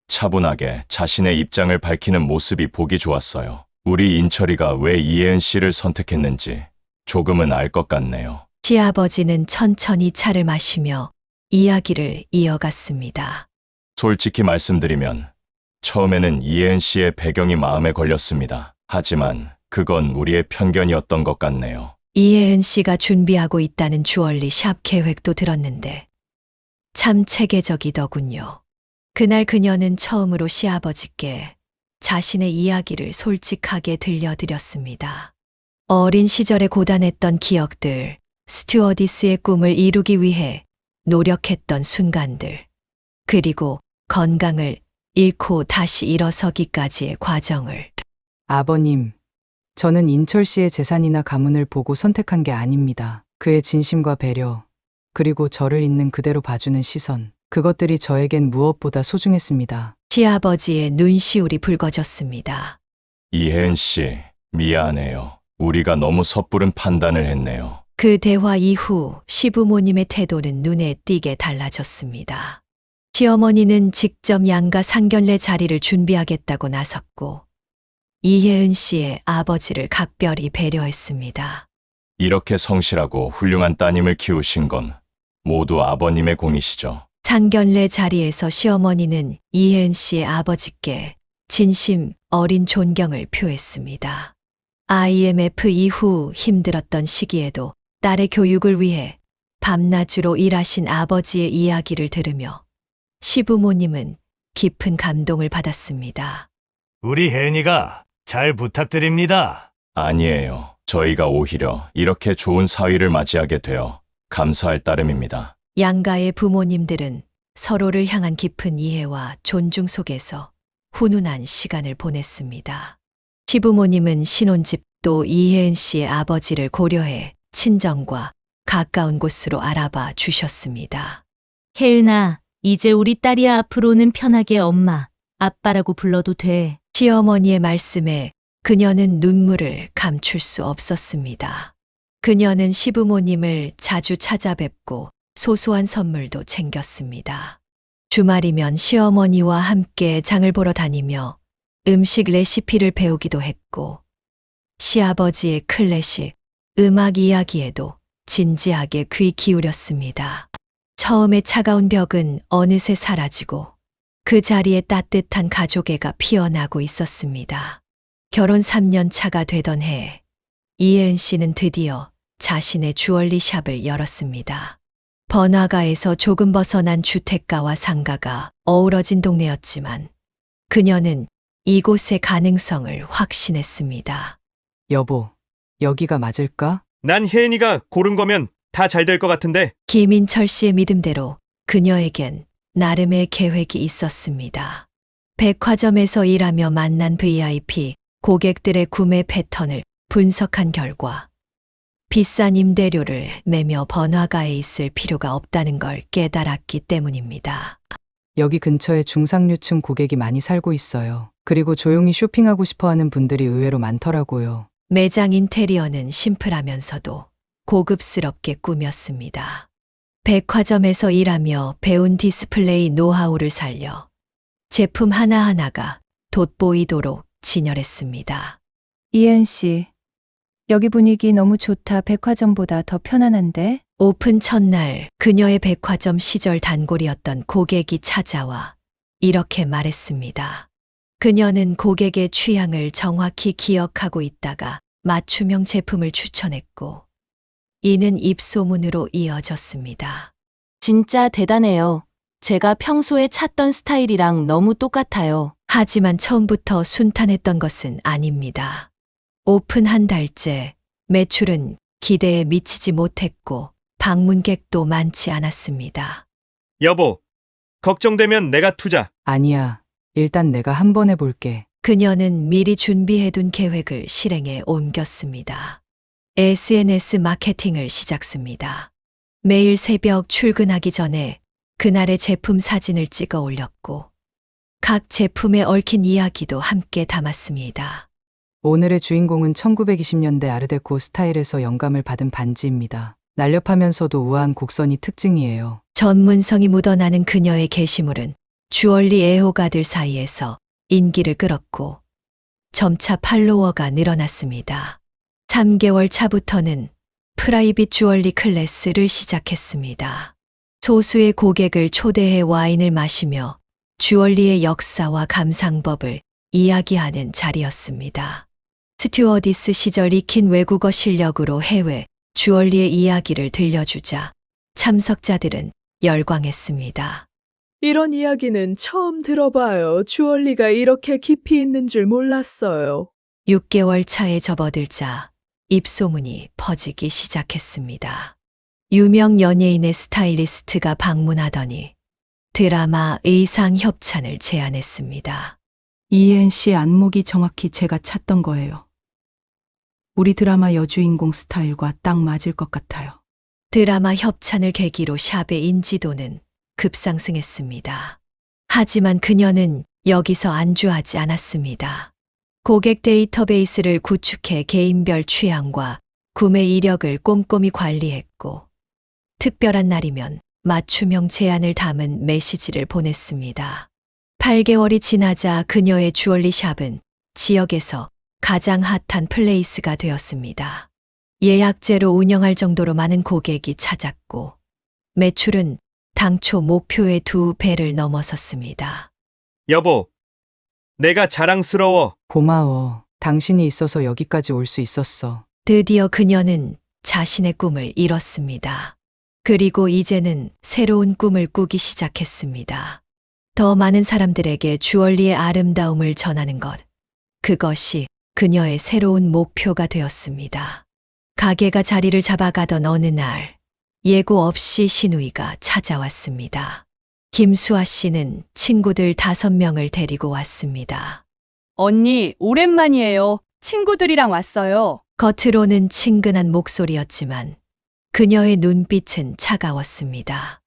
[SPEAKER 9] 차분하게 자신의 입장을 밝히는 모습이 보기 좋았어요. 우리 인철이가 왜 이혜은 씨를 선택했는지 조금은 알 것 같네요.
[SPEAKER 5] 시아버지는 천천히 차를 마시며 이야기를 이어갔습니다.
[SPEAKER 9] 솔직히 말씀드리면 처음에는 이혜은 씨의 배경이 마음에 걸렸습니다. 하지만 그건 우리의 편견이었던 것 같네요.
[SPEAKER 5] 이혜은 씨가 준비하고 있다는 주얼리 샵 계획도 들었는데 참 체계적이더군요. 그날 그녀는 처음으로 시아버지께 자신의 이야기를 솔직하게 들려드렸습니다. 어린 시절에 고단했던 기억들, 스튜어디스의 꿈을 이루기 위해 노력했던 순간들, 그리고 건강을 잃고 다시 일어서기까지의 과정을.
[SPEAKER 8] 아버님, 저는 인철 씨의 재산이나 가문을 보고 선택한 게 아닙니다. 그의 진심과 배려, 그리고 저를 있는 그대로 봐주는 시선, 그것들이 저에겐 무엇보다 소중했습니다.
[SPEAKER 5] 시아버지의 눈시울이 붉어졌습니다.
[SPEAKER 9] 이혜은 씨, 미안해요. 우리가 너무 섣부른 판단을 했네요.
[SPEAKER 5] 그 대화 이후 시부모님의 태도는 눈에 띄게 달라졌습니다. 시어머니는 직접 양가 상견례 자리를 준비하겠다고 나섰고, 이혜은 씨의 아버지를 각별히 배려했습니다.
[SPEAKER 9] 이렇게 성실하고 훌륭한 따님을 키우신 건 모두 아버님의 공이시죠.
[SPEAKER 5] 상견례 자리에서 시어머니는 이혜은 씨의 아버지께 진심 어린 존경을 표했습니다. IMF 이후 힘들었던 시기에도 딸의 교육을 위해 밤낮으로 일하신 아버지의 이야기를 들으며 시부모님은 깊은 감동을 받았습니다.
[SPEAKER 4] 우리 혜은이가 잘 부탁드립니다.
[SPEAKER 9] 아니에요. 저희가 오히려 이렇게 좋은 사위를 맞이하게 되어 감사할 따름입니다.
[SPEAKER 5] 양가의 부모님들은 서로를 향한 깊은 이해와 존중 속에서 훈훈한 시간을 보냈습니다. 시부모님은 신혼집 또 이혜은 씨의 아버지를 고려해 친정과 가까운 곳으로 알아봐 주셨습니다.
[SPEAKER 10] 혜은아, 이제 우리 딸이 앞으로는 편하게 엄마, 아빠라고 불러도 돼.
[SPEAKER 5] 시어머니의 말씀에 그녀는 눈물을 감출 수 없었습니다. 그녀는 시부모님을 자주 찾아뵙고 소소한 선물도 챙겼습니다. 주말이면 시어머니와 함께 장을 보러 다니며 음식 레시피를 배우기도 했고, 시아버지의 클래식 음악 이야기에도 진지하게 귀 기울였습니다. 처음에 차가운 벽은 어느새 사라지고 그 자리에 따뜻한 가족애가 피어나고 있었습니다. 결혼 3년 차가 되던 해, 이혜은 씨는 드디어 자신의 주얼리 샵을 열었습니다. 번화가에서 조금 벗어난 주택가와 상가가 어우러진 동네였지만 그녀는 이곳의 가능성을 확신했습니다.
[SPEAKER 8] 여보, 여기가 맞을까?
[SPEAKER 7] 난 혜은이가 고른 거면 다 잘 될 것 같은데.
[SPEAKER 5] 김인철 씨의 믿음대로 그녀에겐 나름의 계획이 있었습니다. 백화점에서 일하며 만난 VIP 고객들의 구매 패턴을 분석한 결과 비싼 임대료를 매며 번화가에 있을 필요가 없다는 걸 깨달았기 때문입니다.
[SPEAKER 8] 여기 근처에 중상류층 고객이 많이 살고 있어요. 그리고 조용히 쇼핑하고 싶어 하는 분들이 의외로 많더라고요.
[SPEAKER 5] 매장 인테리어는 심플하면서도 고급스럽게 꾸몄습니다. 백화점에서 일하며 배운 디스플레이 노하우를 살려 제품 하나하나가 돋보이도록 진열했습니다.
[SPEAKER 2] 이혜은 씨, 여기 분위기 너무 좋다. 백화점보다 더 편안한데?
[SPEAKER 5] 오픈 첫날 그녀의 백화점 시절 단골이었던 고객이 찾아와 이렇게 말했습니다. 그녀는 고객의 취향을 정확히 기억하고 있다가 맞춤형 제품을 추천했고 이는 입소문으로 이어졌습니다.
[SPEAKER 10] 진짜 대단해요. 제가 평소에 찾던 스타일이랑 너무 똑같아요.
[SPEAKER 5] 하지만 처음부터 순탄했던 것은 아닙니다. 오픈 한 달째 매출은 기대에 미치지 못했고 방문객도 많지 않았습니다.
[SPEAKER 7] 여보, 걱정되면 내가 투자.
[SPEAKER 8] 아니야. 일단 내가 한번 해볼게.
[SPEAKER 5] 그녀는 미리 준비해둔 계획을 실행에 옮겼습니다. SNS 마케팅을 시작습니다. 매일 새벽 출근하기 전에 그날의 제품 사진을 찍어 올렸고 각 제품에 얽힌 이야기도 함께 담았습니다.
[SPEAKER 8] 오늘의 주인공은 1920년대 아르데코 스타일에서 영감을 받은 반지입니다. 날렵하면서도 우아한 곡선이 특징이에요.
[SPEAKER 5] 전문성이 묻어나는 그녀의 게시물은 주얼리 애호가들 사이에서 인기를 끌었고 점차 팔로워가 늘어났습니다. 3개월 차부터는 프라이빗 주얼리 클래스를 시작했습니다. 소수의 고객을 초대해 와인을 마시며 주얼리의 역사와 감상법을 이야기하는 자리였습니다. 스튜어디스 시절 익힌 외국어 실력으로 해외 주얼리의 이야기를 들려주자 참석자들은 열광했습니다.
[SPEAKER 11] 이런 이야기는 처음 들어봐요. 주얼리가 이렇게 깊이 있는 줄 몰랐어요.
[SPEAKER 5] 6개월 차에 접어들자 입소문이 퍼지기 시작했습니다. 유명 연예인의 스타일리스트가 방문하더니 드라마 의상 협찬을 제안했습니다.
[SPEAKER 12] 이혜은 씨 안목이 정확히 제가 찾던 거예요. 우리 드라마 여주인공 스타일과 딱 맞을 것 같아요.
[SPEAKER 5] 드라마 협찬을 계기로 샵의 인지도는 급상승했습니다. 하지만 그녀는 여기서 안주하지 않았습니다. 고객 데이터베이스를 구축해 개인별 취향과 구매 이력을 꼼꼼히 관리했고 특별한 날이면 맞춤형 제안을 담은 메시지를 보냈습니다. 8개월이 지나자 그녀의 주얼리 샵은 지역에서 가장 핫한 플레이스가 되었습니다. 예약제로 운영할 정도로 많은 고객이 찾았고, 매출은 당초 목표의 2배를 넘어섰습니다.
[SPEAKER 7] 여보, 내가 자랑스러워.
[SPEAKER 8] 고마워. 당신이 있어서 여기까지 올 수 있었어.
[SPEAKER 5] 드디어 그녀는 자신의 꿈을 이뤘습니다. 그리고 이제는 새로운 꿈을 꾸기 시작했습니다. 더 많은 사람들에게 주얼리의 아름다움을 전하는 것. 그것이 그녀의 새로운 목표가 되었습니다. 가게가 자리를 잡아가던 어느 날, 예고 없이 신우이가 찾아왔습니다. 김수아 씨는 친구들 5명을 데리고 왔습니다.
[SPEAKER 2] 언니, 오랜만이에요. 친구들이랑 왔어요.
[SPEAKER 5] 겉으로는 친근한 목소리였지만 그녀의 눈빛은 차가웠습니다.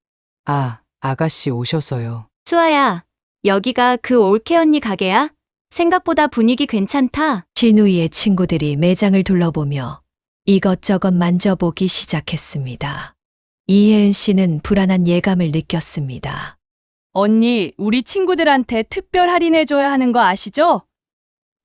[SPEAKER 8] 아, 아가씨 오셔서요.
[SPEAKER 13] 수아야, 여기가 그 올케 언니 가게야? 생각보다 분위기 괜찮다.
[SPEAKER 5] 신우이의 친구들이 매장을 둘러보며 이것저것 만져보기 시작했습니다. 이혜은 씨는 불안한 예감을 느꼈습니다.
[SPEAKER 2] 언니, 우리 친구들한테 특별 할인해줘야 하는 거 아시죠?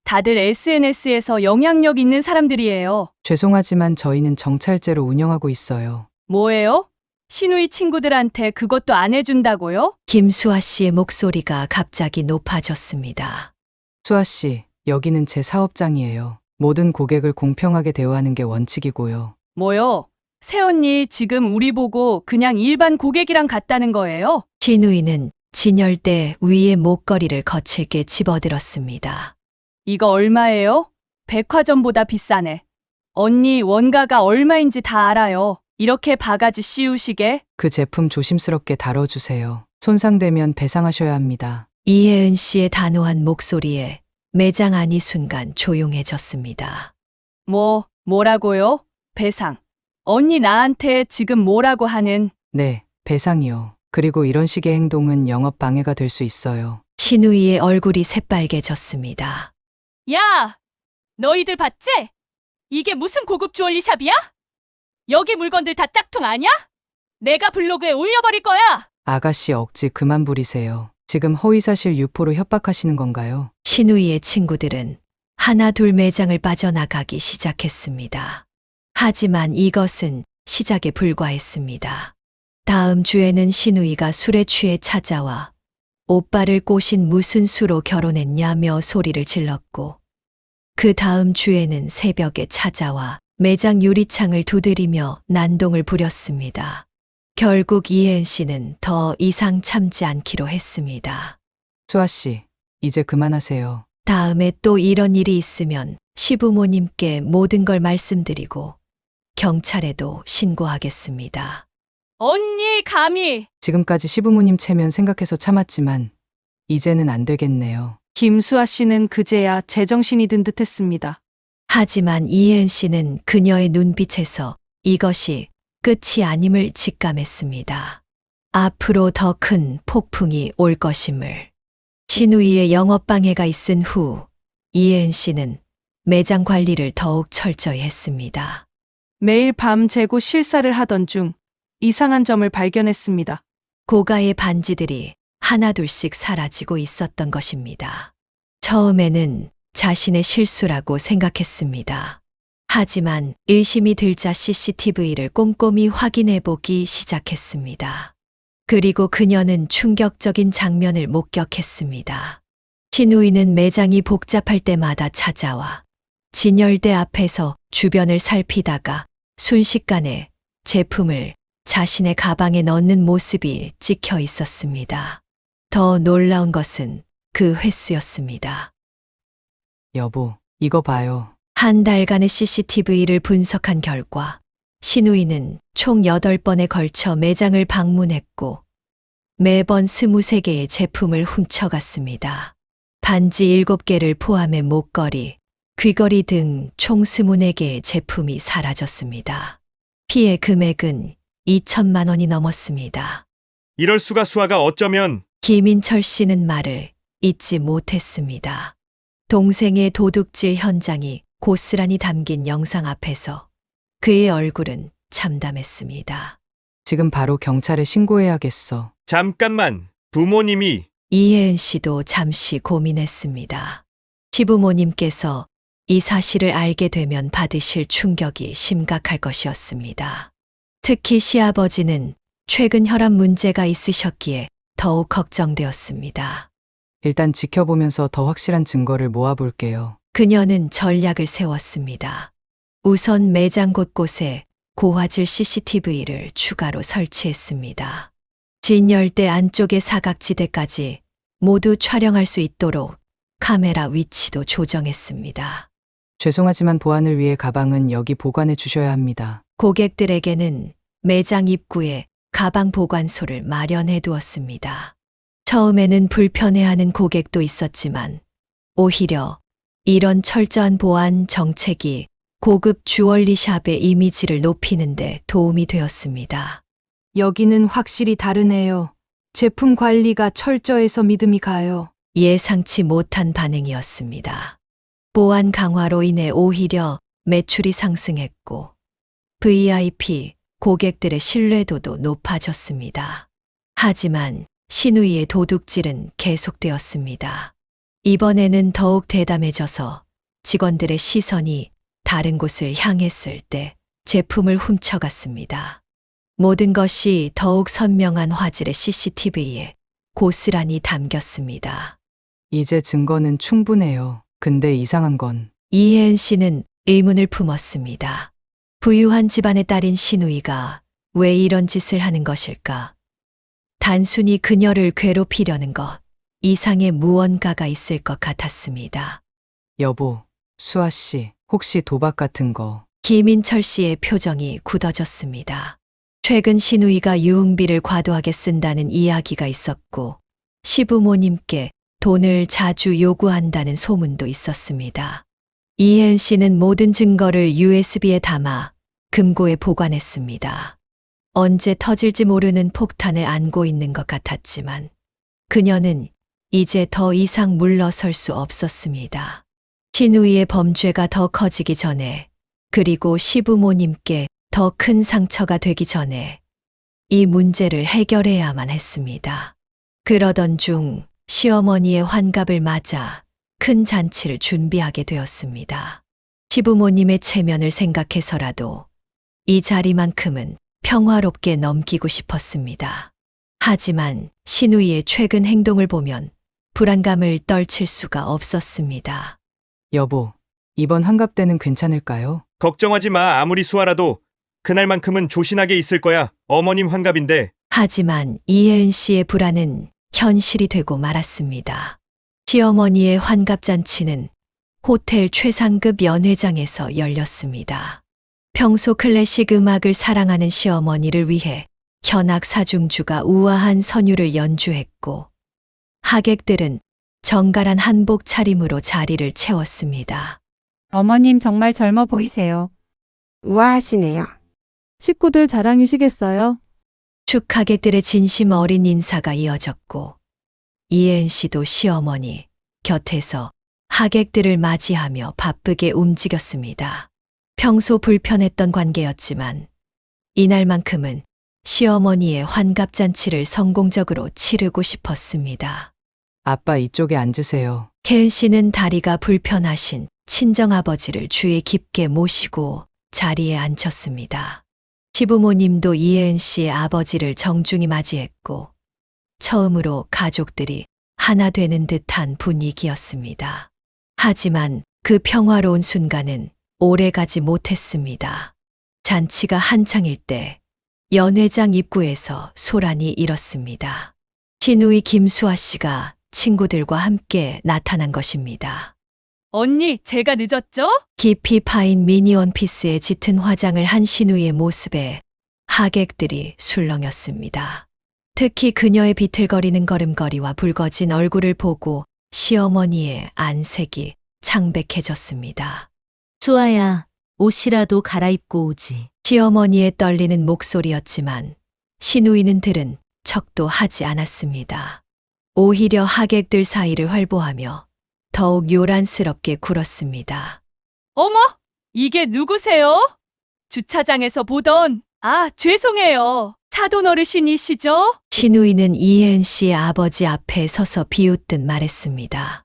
[SPEAKER 2] 다들 SNS에서 영향력 있는 사람들이에요.
[SPEAKER 8] 죄송하지만 저희는 정찰제로 운영하고 있어요.
[SPEAKER 2] 뭐예요? 신우이 친구들한테 그것도 안 해준다고요?
[SPEAKER 5] 김수아 씨의 목소리가 갑자기 높아졌습니다.
[SPEAKER 8] 수아 씨, 여기는 제 사업장이에요. 모든 고객을 공평하게 대우하는 게 원칙이고요.
[SPEAKER 2] 뭐요? 새언니 지금 우리 보고 그냥 일반 고객이랑 같다는 거예요?
[SPEAKER 5] 신우이는 진열대 위에 목걸이를 거칠게 집어들었습니다.
[SPEAKER 2] 이거 얼마예요? 백화점보다 비싸네. 언니 원가가 얼마인지 다 알아요. 이렇게 바가지 씌우시게?
[SPEAKER 8] 그 제품 조심스럽게 다뤄주세요. 손상되면 배상하셔야 합니다.
[SPEAKER 5] 이혜은 씨의 단호한 목소리에 매장 안이 순간 조용해졌습니다.
[SPEAKER 2] 뭐라고요? 배상. 언니 나한테 지금 뭐라고 하는?
[SPEAKER 8] 네, 배상이요. 그리고 이런 식의 행동은 영업 방해가 될 수 있어요.
[SPEAKER 5] 신우이의 얼굴이 새빨개졌습니다.
[SPEAKER 2] 야! 너희들 봤지? 이게 무슨 고급 주얼리 샵이야? 여기 물건들 다 짝퉁 아니야? 내가 블로그에 올려버릴 거야!
[SPEAKER 8] 아가씨 억지 그만 부리세요. 지금 허위사실 유포로 협박하시는 건가요?
[SPEAKER 5] 신우이의 친구들은 하나 둘 매장을 빠져나가기 시작했습니다. 하지만 이것은 시작에 불과했습니다. 다음 주에는 신우이가 술에 취해 찾아와 오빠를 꼬신 무슨 수로 결혼했냐며 소리를 질렀고, 그 다음 주에는 새벽에 찾아와 매장 유리창을 두드리며 난동을 부렸습니다. 결국 이혜은 씨는 더 이상 참지 않기로 했습니다.
[SPEAKER 8] 수아 씨, 이제 그만하세요.
[SPEAKER 5] 다음에 또 이런 일이 있으면 시부모님께 모든 걸 말씀드리고 경찰에도 신고하겠습니다.
[SPEAKER 2] 언니 감히!
[SPEAKER 8] 지금까지 시부모님 체면 생각해서 참았지만 이제는 안 되겠네요.
[SPEAKER 12] 김수아 씨는 그제야 제정신이 든 듯했습니다.
[SPEAKER 5] 하지만 이혜은 씨는 그녀의 눈빛에서 이것이 끝이 아님을 직감했습니다. 앞으로 더 큰 폭풍이 올 것임을. 신우이의 영업방해가 있은 후 이혜은 씨는 매장 관리를 더욱 철저히 했습니다.
[SPEAKER 12] 매일 밤 재고 실사를 하던 중 이상한 점을 발견했습니다.
[SPEAKER 5] 고가의 반지들이 하나둘씩 사라지고 있었던 것입니다. 처음에는 자신의 실수라고 생각했습니다. 하지만 의심이 들자 CCTV를 꼼꼼히 확인해 보기 시작했습니다. 그리고 그녀는 충격적인 장면을 목격했습니다. 신우이는 매장이 복잡할 때마다 찾아와 진열대 앞에서 주변을 살피다가 순식간에 제품을 자신의 가방에 넣는 모습이 찍혀 있었습니다. 더 놀라운 것은 그 횟수였습니다.
[SPEAKER 8] 여보, 이거 봐요.
[SPEAKER 5] 한 달간의 CCTV를 분석한 결과 신우이는 총 8번에 걸쳐 매장을 방문했고 매번 23개의 제품을 훔쳐갔습니다. 반지 7개를 포함해 목걸이, 귀걸이 등 총 24개의 제품이 사라졌습니다. 피해 금액은 2천만 원이 넘었습니다.
[SPEAKER 7] 이럴 수가. 수아가 어쩌면.
[SPEAKER 5] 김인철 씨는 말을 잇지 못했습니다. 동생의 도둑질 현장이 고스란히 담긴 영상 앞에서 그의 얼굴은 참담했습니다.
[SPEAKER 8] 지금 바로 경찰에 신고해야겠어.
[SPEAKER 7] 잠깐만. 부모님이.
[SPEAKER 5] 이혜은 씨도 잠시 고민했습니다. 시부모님께서 이 사실을 알게 되면 받으실 충격이 심각할 것이었습니다. 특히 시아버지는 최근 혈압 문제가 있으셨기에 더욱 걱정되었습니다.
[SPEAKER 8] 일단 지켜보면서 더 확실한 증거를 모아볼게요.
[SPEAKER 5] 그녀는 전략을 세웠습니다. 우선 매장 곳곳에 고화질 CCTV를 추가로 설치했습니다. 진열대 안쪽의 사각지대까지 모두 촬영할 수 있도록 카메라 위치도 조정했습니다.
[SPEAKER 8] 죄송하지만 보안을 위해 가방은 여기 보관해 주셔야 합니다.
[SPEAKER 5] 고객들에게는 매장 입구에 가방 보관소를 마련해 두었습니다. 처음에는 불편해하는 고객도 있었지만 오히려 이런 철저한 보안 정책이 고급 주얼리 샵의 이미지를 높이는 데 도움이 되었습니다.
[SPEAKER 12] 여기는 확실히 다르네요. 제품 관리가 철저해서 믿음이 가요.
[SPEAKER 5] 예상치 못한 반응이었습니다. 보안 강화로 인해 오히려 매출이 상승했고 VIP 고객들의 신뢰도도 높아졌습니다. 하지만 신우이의 도둑질은 계속되었습니다. 이번에는 더욱 대담해져서 직원들의 시선이 다른 곳을 향했을 때 제품을 훔쳐갔습니다. 모든 것이 더욱 선명한 화질의 CCTV에 고스란히 담겼습니다.
[SPEAKER 8] 이제 증거는 충분해요. 근데 이상한 건
[SPEAKER 5] 이혜은 씨는 의문을 품었습니다. 부유한 집안의 딸인 신우이가 왜 이런 짓을 하는 것일까? 단순히 그녀를 괴롭히려는 것 이상의 무언가가 있을 것 같았습니다.
[SPEAKER 8] 여보, 수아 씨, 혹시 도박 같은 거.
[SPEAKER 5] 김인철 씨의 표정이 굳어졌습니다. 최근 신우이가 유흥비를 과도하게 쓴다는 이야기가 있었고 시부모님께 돈을 자주 요구한다는 소문도 있었습니다. 이혜은 씨는 모든 증거를 USB에 담아 금고에 보관했습니다. 언제 터질지 모르는 폭탄을 안고 있는 것 같았지만 그녀는 이제 더 이상 물러설 수 없었습니다. 신우이의 범죄가 더 커지기 전에 그리고 시부모님께 더 큰 상처가 되기 전에 이 문제를 해결해야만 했습니다. 그러던 중 시어머니의 환갑을 맞아 큰 잔치를 준비하게 되었습니다. 시부모님의 체면을 생각해서라도 이 자리만큼은 평화롭게 넘기고 싶었습니다. 하지만 신우이의 최근 행동을 보면 불안감을 떨칠 수가 없었습니다.
[SPEAKER 8] 여보, 이번 환갑 때는 괜찮을까요?
[SPEAKER 7] 걱정하지 마. 아무리 수아라도 그날만큼은 조신하게 있을 거야. 어머님 환갑인데.
[SPEAKER 5] 하지만 이혜은 씨의 불안은 현실이 되고 말았습니다. 시어머니의 환갑잔치는 호텔 최상급 연회장에서 열렸습니다. 평소 클래식 음악을 사랑하는 시어머니를 위해 현악 사중주가 우아한 선율을 연주했고 하객들은 정갈한 한복 차림으로 자리를 채웠습니다.
[SPEAKER 14] 어머님 정말 젊어 보이세요.
[SPEAKER 15] 우아하시네요.
[SPEAKER 11] 식구들 자랑이시겠어요?
[SPEAKER 5] 축하객들의 진심 어린 인사가 이어졌고 이혜은 씨도 시어머니 곁에서 하객들을 맞이하며 바쁘게 움직였습니다. 평소 불편했던 관계였지만 이날만큼은 시어머니의 환갑잔치를 성공적으로 치르고 싶었습니다.
[SPEAKER 8] 아빠 이쪽에 앉으세요.
[SPEAKER 5] 혜은 씨는 다리가 불편하신 친정아버지를 주의 깊게 모시고 자리에 앉혔습니다. 시부모님도 이혜은 씨의 아버지를 정중히 맞이했고 처음으로 가족들이 하나 되는 듯한 분위기였습니다. 하지만 그 평화로운 순간은 오래가지 못했습니다. 잔치가 한창일 때 연회장 입구에서 소란이 일었습니다. 신우이 김수아 씨가 친구들과 함께 나타난 것입니다.
[SPEAKER 2] 언니, 제가 늦었죠?
[SPEAKER 5] 깊이 파인 미니 원피스에 짙은 화장을 한 신우이의 모습에 하객들이 술렁였습니다. 특히 그녀의 비틀거리는 걸음걸이와 붉어진 얼굴을 보고 시어머니의 안색이 창백해졌습니다.
[SPEAKER 10] 수아야, 옷이라도 갈아입고 오지.
[SPEAKER 5] 시어머니의 떨리는 목소리였지만 신우이는 들은 척도 하지 않았습니다. 오히려 하객들 사이를 활보하며 더욱 요란스럽게 굴었습니다.
[SPEAKER 2] 어머, 이게 누구세요? 주차장에서 보던, 죄송해요. 사돈 어르신이시죠?
[SPEAKER 5] 신우이는 이혜은 씨의 아버지 앞에 서서 비웃듯 말했습니다.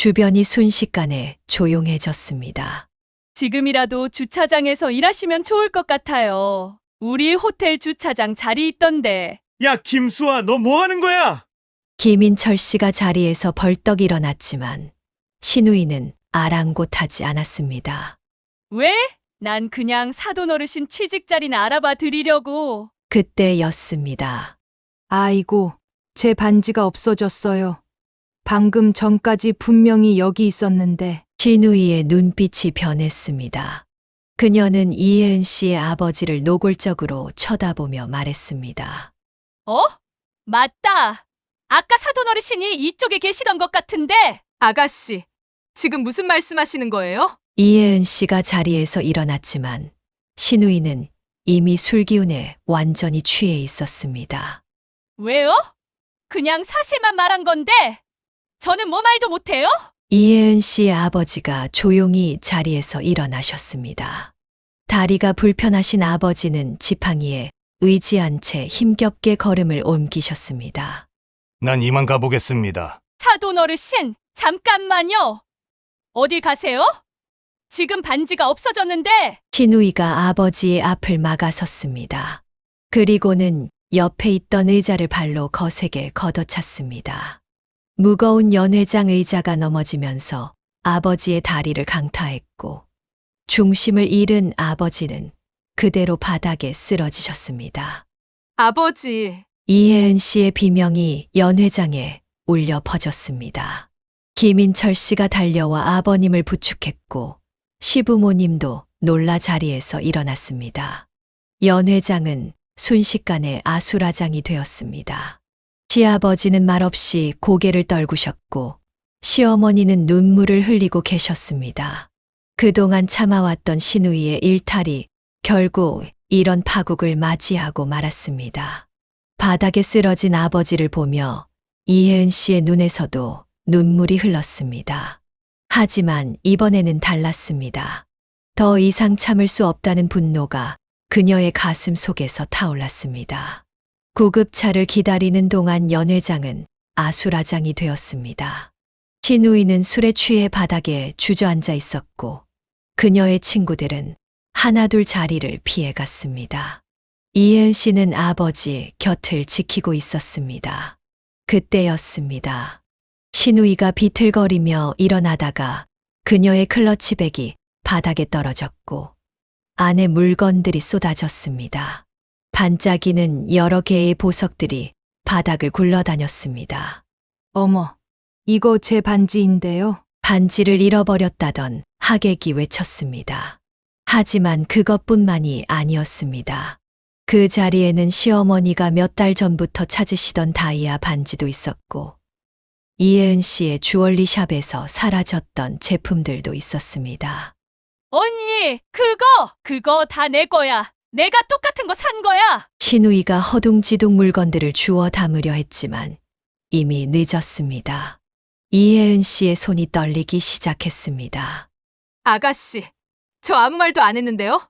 [SPEAKER 5] 주변이 순식간에 조용해졌습니다.
[SPEAKER 2] 지금이라도 주차장에서 일하시면 좋을 것 같아요. 우리 호텔 주차장 자리 있던데.
[SPEAKER 7] 야, 김수아, 너 뭐 하는 거야?
[SPEAKER 5] 김인철 씨가 자리에서 벌떡 일어났지만 신우이는 아랑곳하지 않았습니다.
[SPEAKER 2] 왜? 난 그냥 사돈 어르신 취직 자리나 알아봐 드리려고.
[SPEAKER 5] 그때였습니다.
[SPEAKER 8] 아이고, 제 반지가 없어졌어요. 방금 전까지 분명히 여기 있었는데.
[SPEAKER 5] 신우이의 눈빛이 변했습니다. 그녀는 이혜은 씨의 아버지를 노골적으로 쳐다보며 말했습니다.
[SPEAKER 2] 어? 맞다. 아까 사돈 어르신이 이쪽에 계시던 것 같은데.
[SPEAKER 3] 아가씨, 지금 무슨 말씀하시는 거예요?
[SPEAKER 5] 이혜은 씨가 자리에서 일어났지만 신우이는 이미 술 기운에 완전히 취해 있었습니다.
[SPEAKER 2] 왜요? 그냥 사실만 말한 건데. 저는 뭐 말도 못해요?
[SPEAKER 5] 이혜은 씨의 아버지가 조용히 자리에서 일어나셨습니다. 다리가 불편하신 아버지는 지팡이에 의지한 채 힘겹게 걸음을 옮기셨습니다.
[SPEAKER 4] 난 이만 가보겠습니다.
[SPEAKER 2] 사돈 어르신, 잠깐만요. 어디 가세요? 지금 반지가 없어졌는데.
[SPEAKER 5] 신우이가 아버지의 앞을 막아섰습니다. 그리고는 옆에 있던 의자를 발로 거세게 걷어찼습니다. 무거운 연회장 의자가 넘어지면서 아버지의 다리를 강타했고 중심을 잃은 아버지는 그대로 바닥에 쓰러지셨습니다.
[SPEAKER 3] 아버지.
[SPEAKER 5] 이혜은 씨의 비명이 연회장에 울려 퍼졌습니다. 김인철 씨가 달려와 아버님을 부축했고 시부모님도 놀라 자리에서 일어났습니다. 연회장은 순식간에 아수라장이 되었습니다. 시아버지는 말없이 고개를 떨구셨고 시어머니는 눈물을 흘리고 계셨습니다. 그동안 참아왔던 신우이의 일탈이 결국 이런 파국을 맞이하고 말았습니다. 바닥에 쓰러진 아버지를 보며 이혜은 씨의 눈에서도 눈물이 흘렀습니다. 하지만 이번에는 달랐습니다. 더 이상 참을 수 없다는 분노가 그녀의 가슴 속에서 타올랐습니다. 구급차를 기다리는 동안 연회장은 아수라장이 되었습니다. 신우이는 술에 취해 바닥에 주저앉아 있었고 그녀의 친구들은 하나둘 자리를 피해갔습니다. 이혜은 씨는 아버지 곁을 지키고 있었습니다. 그때였습니다. 신우이가 비틀거리며 일어나다가 그녀의 클러치백이 바닥에 떨어졌고 안에 물건들이 쏟아졌습니다. 반짝이는 여러 개의 보석들이 바닥을 굴러다녔습니다.
[SPEAKER 8] 어머, 이거 제 반지인데요.
[SPEAKER 5] 반지를 잃어버렸다던 하객이 외쳤습니다. 하지만 그것뿐만이 아니었습니다. 그 자리에는 시어머니가 몇 달 전부터 찾으시던 다이아 반지도 있었고 이혜은 씨의 주얼리 샵에서 사라졌던 제품들도 있었습니다.
[SPEAKER 2] 언니, 그거 다 내 거야. 내가 똑같은 거 산 거야.
[SPEAKER 5] 신우이가 허둥지둥 물건들을 주워 담으려 했지만 이미 늦었습니다. 이혜은 씨의 손이 떨리기 시작했습니다.
[SPEAKER 3] 아가씨, 저 아무 말도 안 했는데요?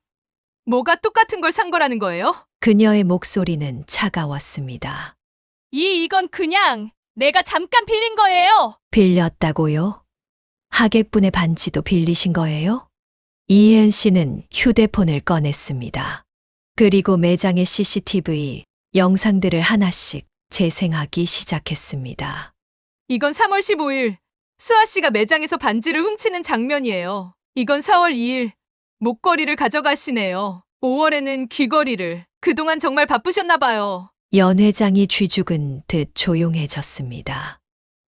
[SPEAKER 3] 뭐가 똑같은 걸 산 거라는 거예요?
[SPEAKER 5] 그녀의 목소리는 차가웠습니다.
[SPEAKER 2] 이건 그냥 내가 잠깐 빌린 거예요.
[SPEAKER 5] 빌렸다고요? 하객분의 반지도 빌리신 거예요? 이혜은 씨는 휴대폰을 꺼냈습니다. 그리고 매장의 CCTV 영상들을 하나씩 재생하기 시작했습니다.
[SPEAKER 3] 이건 3월 15일 수아 씨가 매장에서 반지를 훔치는 장면이에요. 이건 4월 2일 목걸이를 가져가시네요. 5월에는 귀걸이를. 그동안 정말 바쁘셨나 봐요.
[SPEAKER 5] 연회장이 쥐죽은 듯 조용해졌습니다.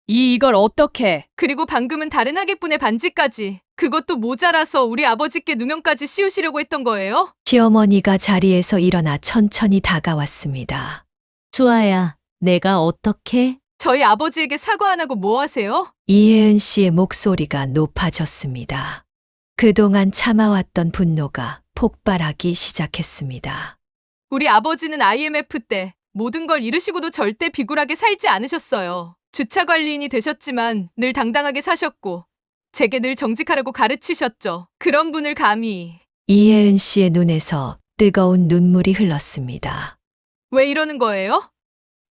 [SPEAKER 2] 이걸 어떻게?
[SPEAKER 3] 그리고 방금은 다른 하객분의 반지까지. 그것도 모자라서 우리 아버지께 누명까지 씌우시려고 했던 거예요?
[SPEAKER 5] 시어머니가 자리에서 일어나 천천히 다가왔습니다.
[SPEAKER 10] 수아야, 내가 어떻게?
[SPEAKER 3] 저희 아버지에게 사과 안 하고 뭐 하세요?
[SPEAKER 5] 이혜은 씨의 목소리가 높아졌습니다. 그동안 참아왔던 분노가 폭발하기 시작했습니다.
[SPEAKER 3] 우리 아버지는 IMF 때 모든 걸 잃으시고도 절대 비굴하게 살지 않으셨어요. 주차 관리인이 되셨지만 늘 당당하게 사셨고 제게 늘 정직하라고 가르치셨죠. 그런 분을 감히.
[SPEAKER 5] 이혜은 씨의 눈에서 뜨거운 눈물이 흘렀습니다.
[SPEAKER 3] 왜 이러는 거예요?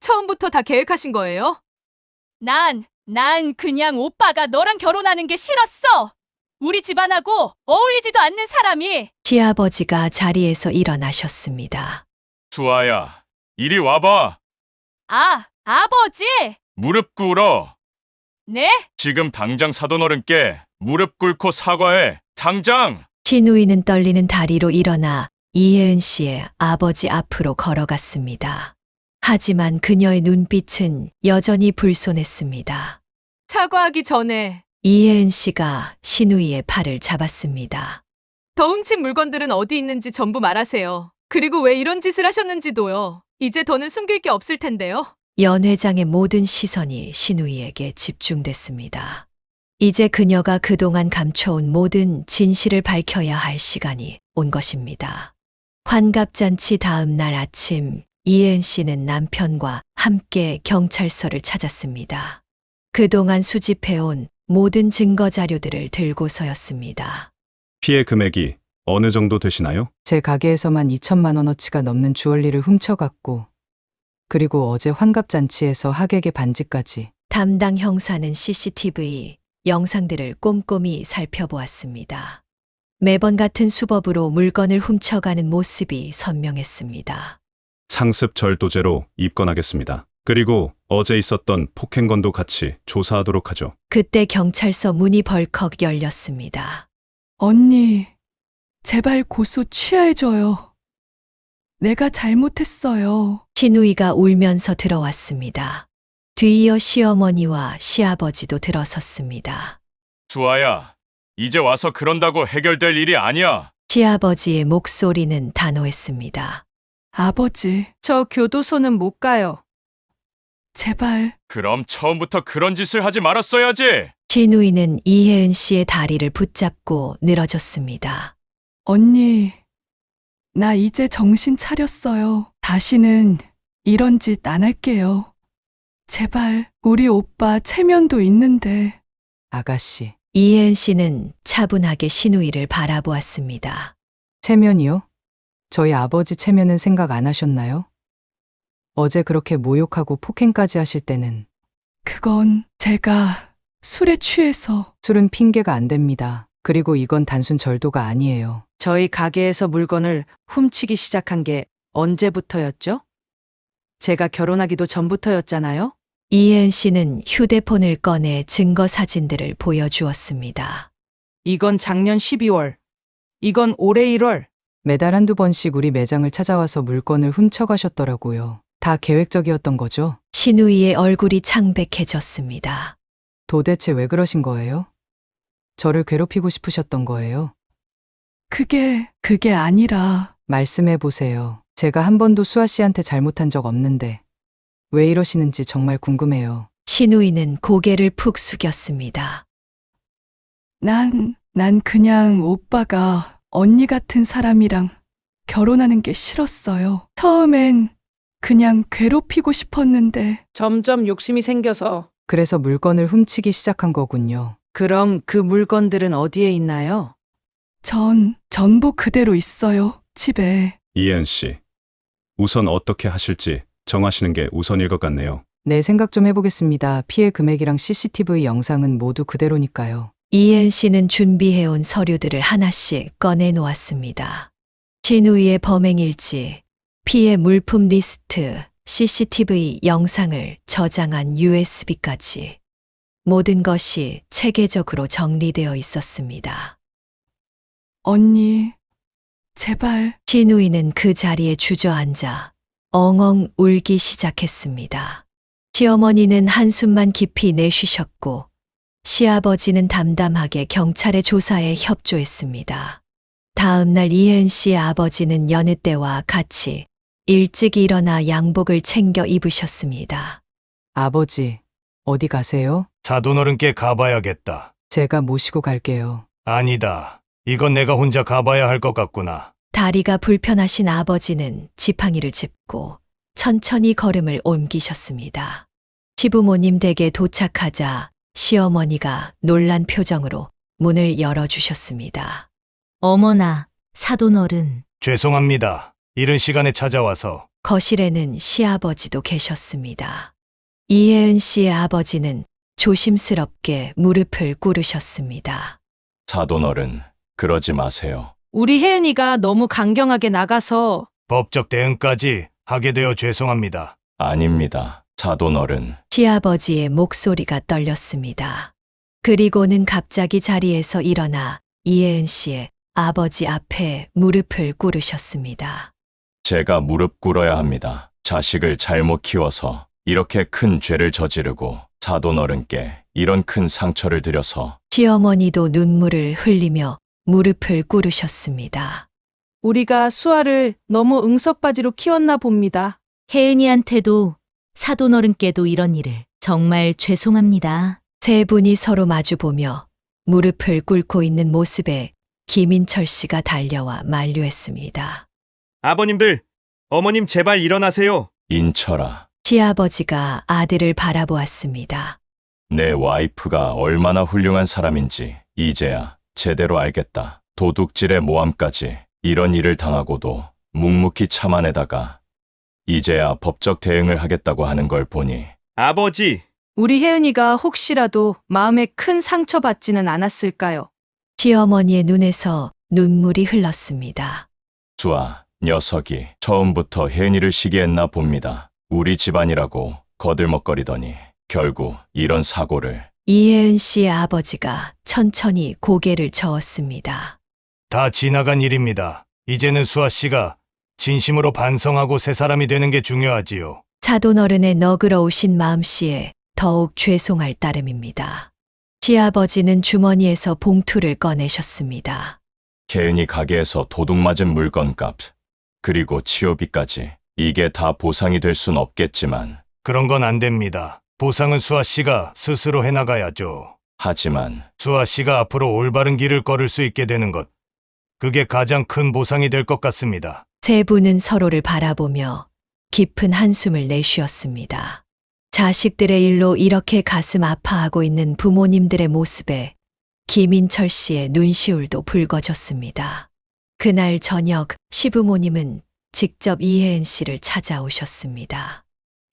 [SPEAKER 3] 처음부터 다 계획하신 거예요?
[SPEAKER 2] 난 난 그냥 오빠가 너랑 결혼하는 게 싫었어. 우리 집안하고 어울리지도 않는 사람이.
[SPEAKER 5] 시아버지가 자리에서 일어나셨습니다.
[SPEAKER 9] 수아야, 이리 와봐.
[SPEAKER 2] 아, 아버지!
[SPEAKER 9] 무릎 꿇어.
[SPEAKER 2] 네?
[SPEAKER 9] 지금 당장 사돈어른께 무릎 꿇고 사과해. 당장!
[SPEAKER 5] 신우이는 떨리는 다리로 일어나 이혜은 씨의 아버지 앞으로 걸어갔습니다. 하지만 그녀의 눈빛은 여전히 불손했습니다.
[SPEAKER 3] 사과하기 전에
[SPEAKER 5] 이혜은 씨가 신우이의 팔을 잡았습니다.
[SPEAKER 3] 더 훔친 물건들은 어디 있는지 전부 말하세요. 그리고 왜 이런 짓을 하셨는지도요. 이제 더는 숨길 게 없을 텐데요.
[SPEAKER 5] 연 회장의 모든 시선이 신우이에게 집중됐습니다. 이제 그녀가 그동안 감춰온 모든 진실을 밝혀야 할 시간이 온 것입니다. 환갑잔치 다음 날 아침, 이혜은 씨는 남편과 함께 경찰서를 찾았습니다. 그동안 수집해온 모든 증거 자료들을 들고서였습니다.
[SPEAKER 16] 피해 금액이 어느 정도 되시나요?
[SPEAKER 8] 제 가게에서만 2천만 원어치가 넘는 주얼리를 훔쳐갔고, 그리고 어제 환갑잔치에서 하객의 반지까지.
[SPEAKER 5] 담당 형사는 CCTV 영상들을 꼼꼼히 살펴보았습니다. 매번 같은 수법으로 물건을 훔쳐가는 모습이 선명했습니다.
[SPEAKER 16] 상습 절도죄로 입건하겠습니다. 그리고 어제 있었던 폭행건도 같이 조사하도록 하죠.
[SPEAKER 5] 그때 경찰서 문이 벌컥 열렸습니다.
[SPEAKER 12] 언니, 제발 고소 취하해줘요. 내가 잘못했어요.
[SPEAKER 5] 신우이가 울면서 들어왔습니다. 뒤이어 시어머니와 시아버지도 들어섰습니다.
[SPEAKER 9] 수아야, 이제 와서 그런다고 해결될 일이 아니야.
[SPEAKER 5] 시아버지의 목소리는 단호했습니다.
[SPEAKER 12] 아버지,
[SPEAKER 15] 저 교도소는 못 가요.
[SPEAKER 12] 제발.
[SPEAKER 9] 그럼 처음부터 그런 짓을 하지 말았어야지.
[SPEAKER 5] 신우이는 이혜은 씨의 다리를 붙잡고 늘어졌습니다.
[SPEAKER 12] 언니, 나 이제 정신 차렸어요. 다시는 이런 짓 안 할게요. 제발, 우리 오빠 체면도 있는데.
[SPEAKER 8] 아가씨.
[SPEAKER 5] 이혜은 씨는 차분하게 신우이를 바라보았습니다.
[SPEAKER 8] 체면이요? 저희 아버지 체면은 생각 안 하셨나요? 어제 그렇게 모욕하고 폭행까지 하실 때는.
[SPEAKER 12] 그건 제가 술에 취해서.
[SPEAKER 8] 술은 핑계가 안 됩니다. 그리고 이건 단순 절도가 아니에요.
[SPEAKER 15] 저희 가게에서 물건을 훔치기 시작한 게 언제부터였죠? 제가 결혼하기도 전부터였잖아요?
[SPEAKER 5] 이혜은 씨는 휴대폰을 꺼내 증거 사진들을 보여주었습니다.
[SPEAKER 15] 이건 작년 12월. 이건 올해 1월.
[SPEAKER 8] 매달 한두 번씩 우리 매장을 찾아와서 물건을 훔쳐가셨더라고요. 다 계획적이었던 거죠?
[SPEAKER 5] 신우이의 얼굴이 창백해졌습니다.
[SPEAKER 8] 도대체 왜 그러신 거예요? 저를 괴롭히고 싶으셨던 거예요?
[SPEAKER 12] 그게 아니라.
[SPEAKER 8] 말씀해 보세요. 제가 한 번도 수아 씨한테 잘못한 적 없는데 왜 이러시는지 정말 궁금해요.
[SPEAKER 5] 신우이는 고개를 푹 숙였습니다.
[SPEAKER 12] 난 그냥 오빠가 언니 같은 사람이랑 결혼하는 게 싫었어요. 처음엔 그냥 괴롭히고 싶었는데.
[SPEAKER 15] 점점 욕심이 생겨서.
[SPEAKER 8] 그래서 물건을 훔치기 시작한 거군요.
[SPEAKER 15] 그럼 그 물건들은 어디에 있나요?
[SPEAKER 12] 전부 그대로 있어요, 집에.
[SPEAKER 16] 이혜은 씨, 우선 어떻게 하실지 정하시는 게 우선일 것 같네요.
[SPEAKER 8] 네, 생각 좀 해보겠습니다. 피해 금액이랑 CCTV 영상은 모두 그대로니까요.
[SPEAKER 5] 이혜은 씨는 준비해온 서류들을 하나씩 꺼내 놓았습니다. 신우이의 범행일지, 피해 물품 리스트, CCTV 영상을 저장한 USB까지 모든 것이 체계적으로 정리되어 있었습니다.
[SPEAKER 12] 언니, 제발.
[SPEAKER 5] 신우이는 그 자리에 주저앉아 엉엉 울기 시작했습니다. 시어머니는 한숨만 깊이 내쉬셨고 시아버지는 담담하게 경찰의 조사에 협조했습니다. 다음 날 이혜은 씨의 아버지는 여느 때와 같이 일찍 일어나 양복을 챙겨 입으셨습니다.
[SPEAKER 8] 아버지, 어디 가세요?
[SPEAKER 4] 사돈어른께 가봐야겠다.
[SPEAKER 8] 제가 모시고 갈게요.
[SPEAKER 4] 아니다. 이건 내가 혼자 가봐야 할 것 같구나.
[SPEAKER 5] 다리가 불편하신 아버지는 지팡이를 짚고 천천히 걸음을 옮기셨습니다. 시부모님 댁에 도착하자 시어머니가 놀란 표정으로 문을 열어주셨습니다.
[SPEAKER 10] 어머나, 사돈어른.
[SPEAKER 4] 죄송합니다. 이른 시간에 찾아와서.
[SPEAKER 5] 거실에는 시아버지도 계셨습니다. 이혜은 씨의 아버지는 조심스럽게 무릎을 꿇으셨습니다.
[SPEAKER 9] 사돈어른, 그러지 마세요.
[SPEAKER 15] 우리 혜은이가 너무 강경하게 나가서
[SPEAKER 4] 법적 대응까지 하게 되어 죄송합니다.
[SPEAKER 9] 아닙니다. 사돈어른,
[SPEAKER 5] 시아버지의 목소리가 떨렸습니다. 그리고는 갑자기 자리에서 일어나 이혜은 씨의 아버지 앞에 무릎을 꿇으셨습니다.
[SPEAKER 9] 제가 무릎 꿇어야 합니다. 자식을 잘못 키워서 이렇게 큰 죄를 저지르고 사돈어른께 이런 큰 상처를 드려서
[SPEAKER 5] 시어머니도 눈물을 흘리며 무릎을 꿇으셨습니다.
[SPEAKER 15] 우리가 수아를 너무 응석바지로 키웠나 봅니다.
[SPEAKER 10] 혜은이한테도 사돈어른께도 이런 일을 정말 죄송합니다.
[SPEAKER 5] 세 분이 서로 마주보며 무릎을 꿇고 있는 모습에 김인철 씨가 달려와 만류했습니다.
[SPEAKER 7] 아버님들, 어머님 제발 일어나세요.
[SPEAKER 9] 인철아,
[SPEAKER 5] 시아버지가 아들을 바라보았습니다.
[SPEAKER 9] 내 와이프가 얼마나 훌륭한 사람인지 이제야 제대로 알겠다. 도둑질의 모함까지 이런 일을 당하고도 묵묵히 참아내다가 이제야 법적 대응을 하겠다고 하는 걸 보니
[SPEAKER 7] 아버지,
[SPEAKER 15] 우리 혜은이가 혹시라도 마음에 큰 상처받지는 않았을까요?
[SPEAKER 5] 시어머니의 눈에서 눈물이 흘렀습니다.
[SPEAKER 9] 수아, 녀석이 처음부터 혜은이를 시기했나 봅니다. 우리 집안이라고 거들먹거리더니 결국 이런 사고를.
[SPEAKER 5] 이혜은 씨의 아버지가 천천히 고개를 저었습니다.
[SPEAKER 4] 다 지나간 일입니다. 이제는 수아 씨가 진심으로 반성하고 새 사람이 되는 게 중요하지요.
[SPEAKER 5] 사돈어른의 너그러우신 마음씨에 더욱 죄송할 따름입니다. 시아버지는 주머니에서 봉투를 꺼내셨습니다.
[SPEAKER 9] 혜은이 가게에서 도둑 맞은 물건값, 그리고 치료비까지 이게 다 보상이 될 순 없겠지만
[SPEAKER 4] 그런 건 안 됩니다. 보상은 수아 씨가 스스로 해나가야죠.
[SPEAKER 9] 하지만
[SPEAKER 4] 수아 씨가 앞으로 올바른 길을 걸을 수 있게 되는 것, 그게 가장 큰 보상이 될 것 같습니다.
[SPEAKER 5] 세 분은 서로를 바라보며 깊은 한숨을 내쉬었습니다. 자식들의 일로 이렇게 가슴 아파하고 있는 부모님들의 모습에 김인철 씨의 눈시울도 붉어졌습니다. 그날 저녁 시부모님은 직접 이혜은 씨를 찾아오셨습니다.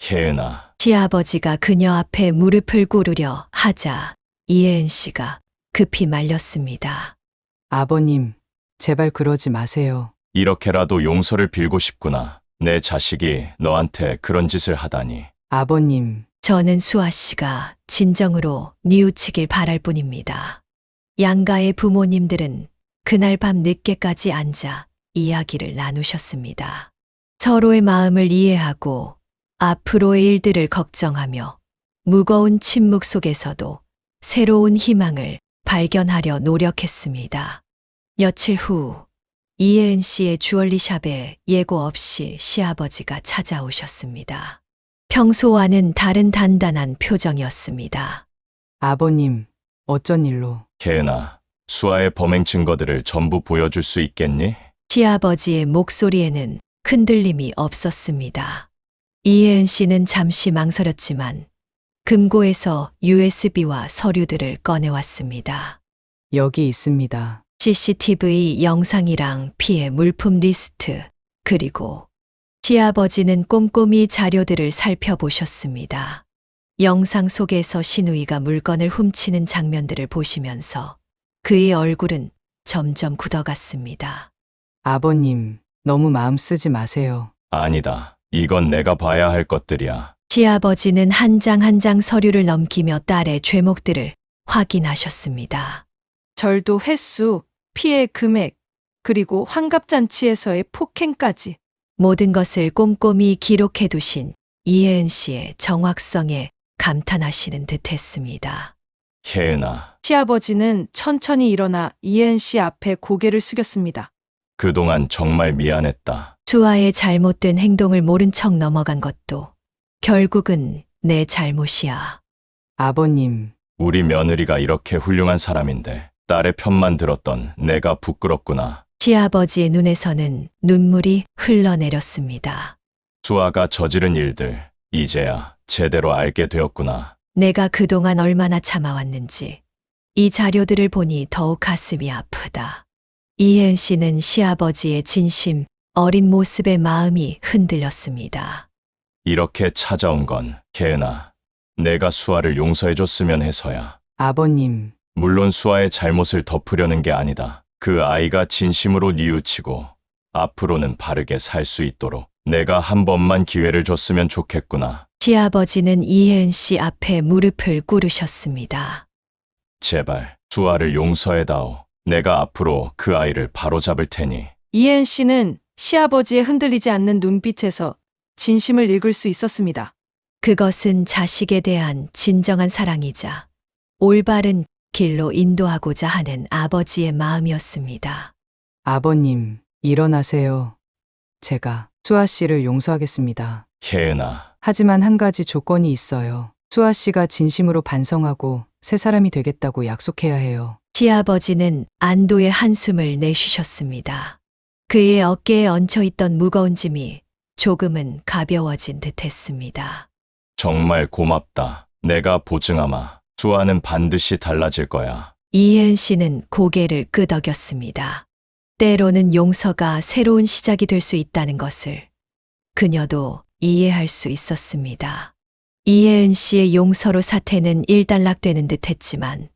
[SPEAKER 9] 혜은아,
[SPEAKER 5] 시아버지가 그녀 앞에 무릎을 꿇으려 하자 이혜은 씨가 급히 말렸습니다.
[SPEAKER 8] 아버님, 제발 그러지 마세요.
[SPEAKER 9] 이렇게라도 용서를 빌고 싶구나. 내 자식이 너한테 그런 짓을 하다니.
[SPEAKER 8] 아버님,
[SPEAKER 5] 저는 수아 씨가 진정으로 뉘우치길 바랄 뿐입니다. 양가의 부모님들은 그날 밤 늦게까지 앉아 이야기를 나누셨습니다. 서로의 마음을 이해하고 앞으로의 일들을 걱정하며 무거운 침묵 속에서도 새로운 희망을 발견하려 노력했습니다. 며칠 후 이혜은 씨의 주얼리샵에 예고 없이 시아버지가 찾아오셨습니다. 평소와는 다른 단단한 표정이었습니다.
[SPEAKER 8] 아버님, 어쩐 일로?
[SPEAKER 9] 혜은아, 수아의 범행 증거들을 전부 보여줄 수 있겠니?
[SPEAKER 5] 시아버지의 목소리에는 흔들림이 없었습니다. 이혜은 씨는 잠시 망설였지만 금고에서 USB와 서류들을 꺼내왔습니다.
[SPEAKER 8] 여기 있습니다.
[SPEAKER 5] CCTV 영상이랑 피해 물품 리스트, 그리고 시아버지는 꼼꼼히 자료들을 살펴보셨습니다. 영상 속에서 신우이가 물건을 훔치는 장면들을 보시면서 그의 얼굴은 점점 굳어갔습니다.
[SPEAKER 8] 아버님, 너무 마음 쓰지 마세요.
[SPEAKER 9] 아니다. 이건 내가 봐야 할 것들이야.
[SPEAKER 5] 시아버지는 한 장 한 장 서류를 넘기며 딸의 죄목들을 확인하셨습니다.
[SPEAKER 15] 절도 횟수, 피해 금액, 그리고 환갑잔치에서의 폭행까지.
[SPEAKER 5] 모든 것을 꼼꼼히 기록해 두신 이혜은 씨의 정확성에 감탄하시는 듯 했습니다.
[SPEAKER 9] 혜은아,
[SPEAKER 15] 시아버지는 천천히 일어나 이혜은 씨 앞에 고개를 숙였습니다.
[SPEAKER 9] 그동안 정말 미안했다.
[SPEAKER 5] 수아의 잘못된 행동을 모른 척 넘어간 것도 결국은 내 잘못이야.
[SPEAKER 8] 아버님,
[SPEAKER 9] 우리 며느리가 이렇게 훌륭한 사람인데 딸의 편만 들었던 내가 부끄럽구나.
[SPEAKER 5] 시아버지의 눈에서는 눈물이 흘러내렸습니다.
[SPEAKER 9] 수아가 저지른 일들, 이제야 제대로 알게 되었구나.
[SPEAKER 5] 내가 그동안 얼마나 참아왔는지 이 자료들을 보니 더욱 가슴이 아프다. 이혜은 씨는 시아버지의 진심 어린 모습에 마음이 흔들렸습니다.
[SPEAKER 9] 이렇게 찾아온 건 혜은아, 내가 수아를 용서해줬으면 해서야.
[SPEAKER 8] 아버님,
[SPEAKER 9] 물론 수아의 잘못을 덮으려는 게 아니다. 그 아이가 진심으로 뉘우치고 앞으로는 바르게 살 수 있도록 내가 한 번만 기회를 줬으면 좋겠구나.
[SPEAKER 5] 시아버지는 이혜은 씨 앞에 무릎을 꿇으셨습니다.
[SPEAKER 9] 제발 수아를 용서해다오. 내가 앞으로 그 아이를 바로잡을 테니.
[SPEAKER 15] 이혜은 씨는 시아버지의 흔들리지 않는 눈빛에서 진심을 읽을 수 있었습니다.
[SPEAKER 5] 그것은 자식에 대한 진정한 사랑이자 올바른 길로 인도하고자 하는 아버지의 마음이었습니다.
[SPEAKER 8] 아버님, 일어나세요. 제가 수아 씨를 용서하겠습니다.
[SPEAKER 9] 혜은아,
[SPEAKER 8] 하지만 한 가지 조건이 있어요. 수아 씨가 진심으로 반성하고 새 사람이 되겠다고 약속해야 해요.
[SPEAKER 5] 시아버지는 안도의 한숨을 내쉬셨습니다. 그의 어깨에 얹혀있던 무거운 짐이 조금은 가벼워진 듯했습니다.
[SPEAKER 9] 정말 고맙다. 내가 보증하마. 수아는 반드시 달라질 거야.
[SPEAKER 5] 이혜은 씨는 고개를 끄덕였습니다. 때로는 용서가 새로운 시작이 될 수 있다는 것을 그녀도 이해할 수 있었습니다. 이혜은 씨의 용서로 사태는 일단락되는 듯했지만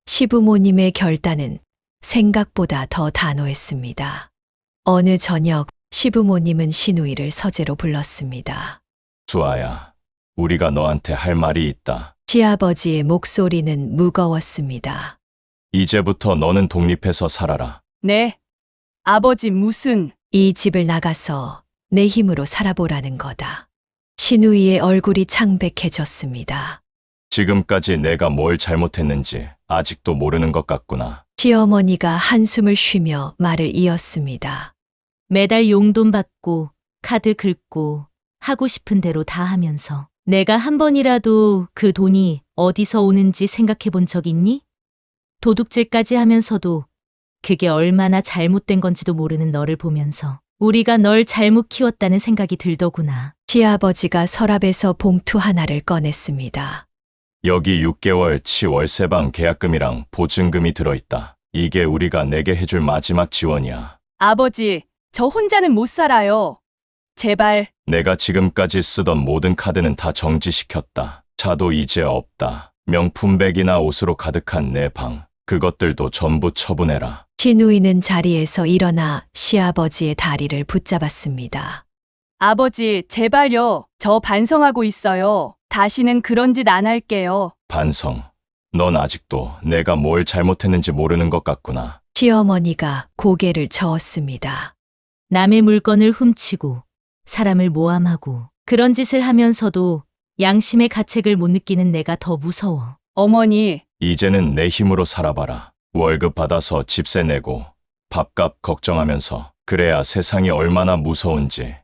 [SPEAKER 5] 시부모님의 결단은 생각보다 더 단호했습니다. 어느 저녁 시부모님은 신우이를 서재로 불렀습니다.
[SPEAKER 9] 수아야, 우리가 너한테 할 말이 있다.
[SPEAKER 5] 시아버지의 목소리는 무거웠습니다.
[SPEAKER 9] 이제부터 너는 독립해서 살아라.
[SPEAKER 2] 네. 아버지 무슨...
[SPEAKER 5] 이 집을 나가서 내 힘으로 살아보라는 거다. 신우이의 얼굴이 창백해졌습니다.
[SPEAKER 9] 지금까지 내가 뭘 잘못했는지 아직도 모르는 것 같구나.
[SPEAKER 5] 시어머니가 한숨을 쉬며 말을 이었습니다.
[SPEAKER 10] 매달 용돈 받고 카드 긁고 하고 싶은 대로 다 하면서 내가 한 번이라도 그 돈이 어디서 오는지 생각해 본 적 있니? 도둑질까지 하면서도 그게 얼마나 잘못된 건지도 모르는 너를 보면서 우리가 널 잘못 키웠다는 생각이 들더구나.
[SPEAKER 5] 시아버지가 서랍에서 봉투 하나를 꺼냈습니다.
[SPEAKER 9] 여기 6개월치 월세방 계약금이랑 보증금이 들어있다. 이게 우리가 내게 해줄 마지막 지원이야.
[SPEAKER 2] 아버지, 저 혼자는 못 살아요. 제발.
[SPEAKER 9] 내가 지금까지 쓰던 모든 카드는 다 정지시켰다. 차도 이제 없다. 명품백이나 옷으로 가득한 내 방, 그것들도 전부 처분해라.
[SPEAKER 5] 신우이는 자리에서 일어나 시아버지의 다리를 붙잡았습니다.
[SPEAKER 2] 아버지, 제발요. 저 반성하고 있어요. 다시는 그런 짓 안 할게요.
[SPEAKER 9] 반성. 넌 아직도 내가 뭘 잘못했는지 모르는 것 같구나.
[SPEAKER 5] 시어머니가 고개를 저었습니다.
[SPEAKER 10] 남의 물건을 훔치고 사람을 모함하고 그런 짓을 하면서도 양심의 가책을 못 느끼는 내가 더 무서워.
[SPEAKER 2] 어머니.
[SPEAKER 9] 이제는 내 힘으로 살아봐라. 월급 받아서 집세 내고 밥값 걱정하면서 그래야 세상이 얼마나 무서운지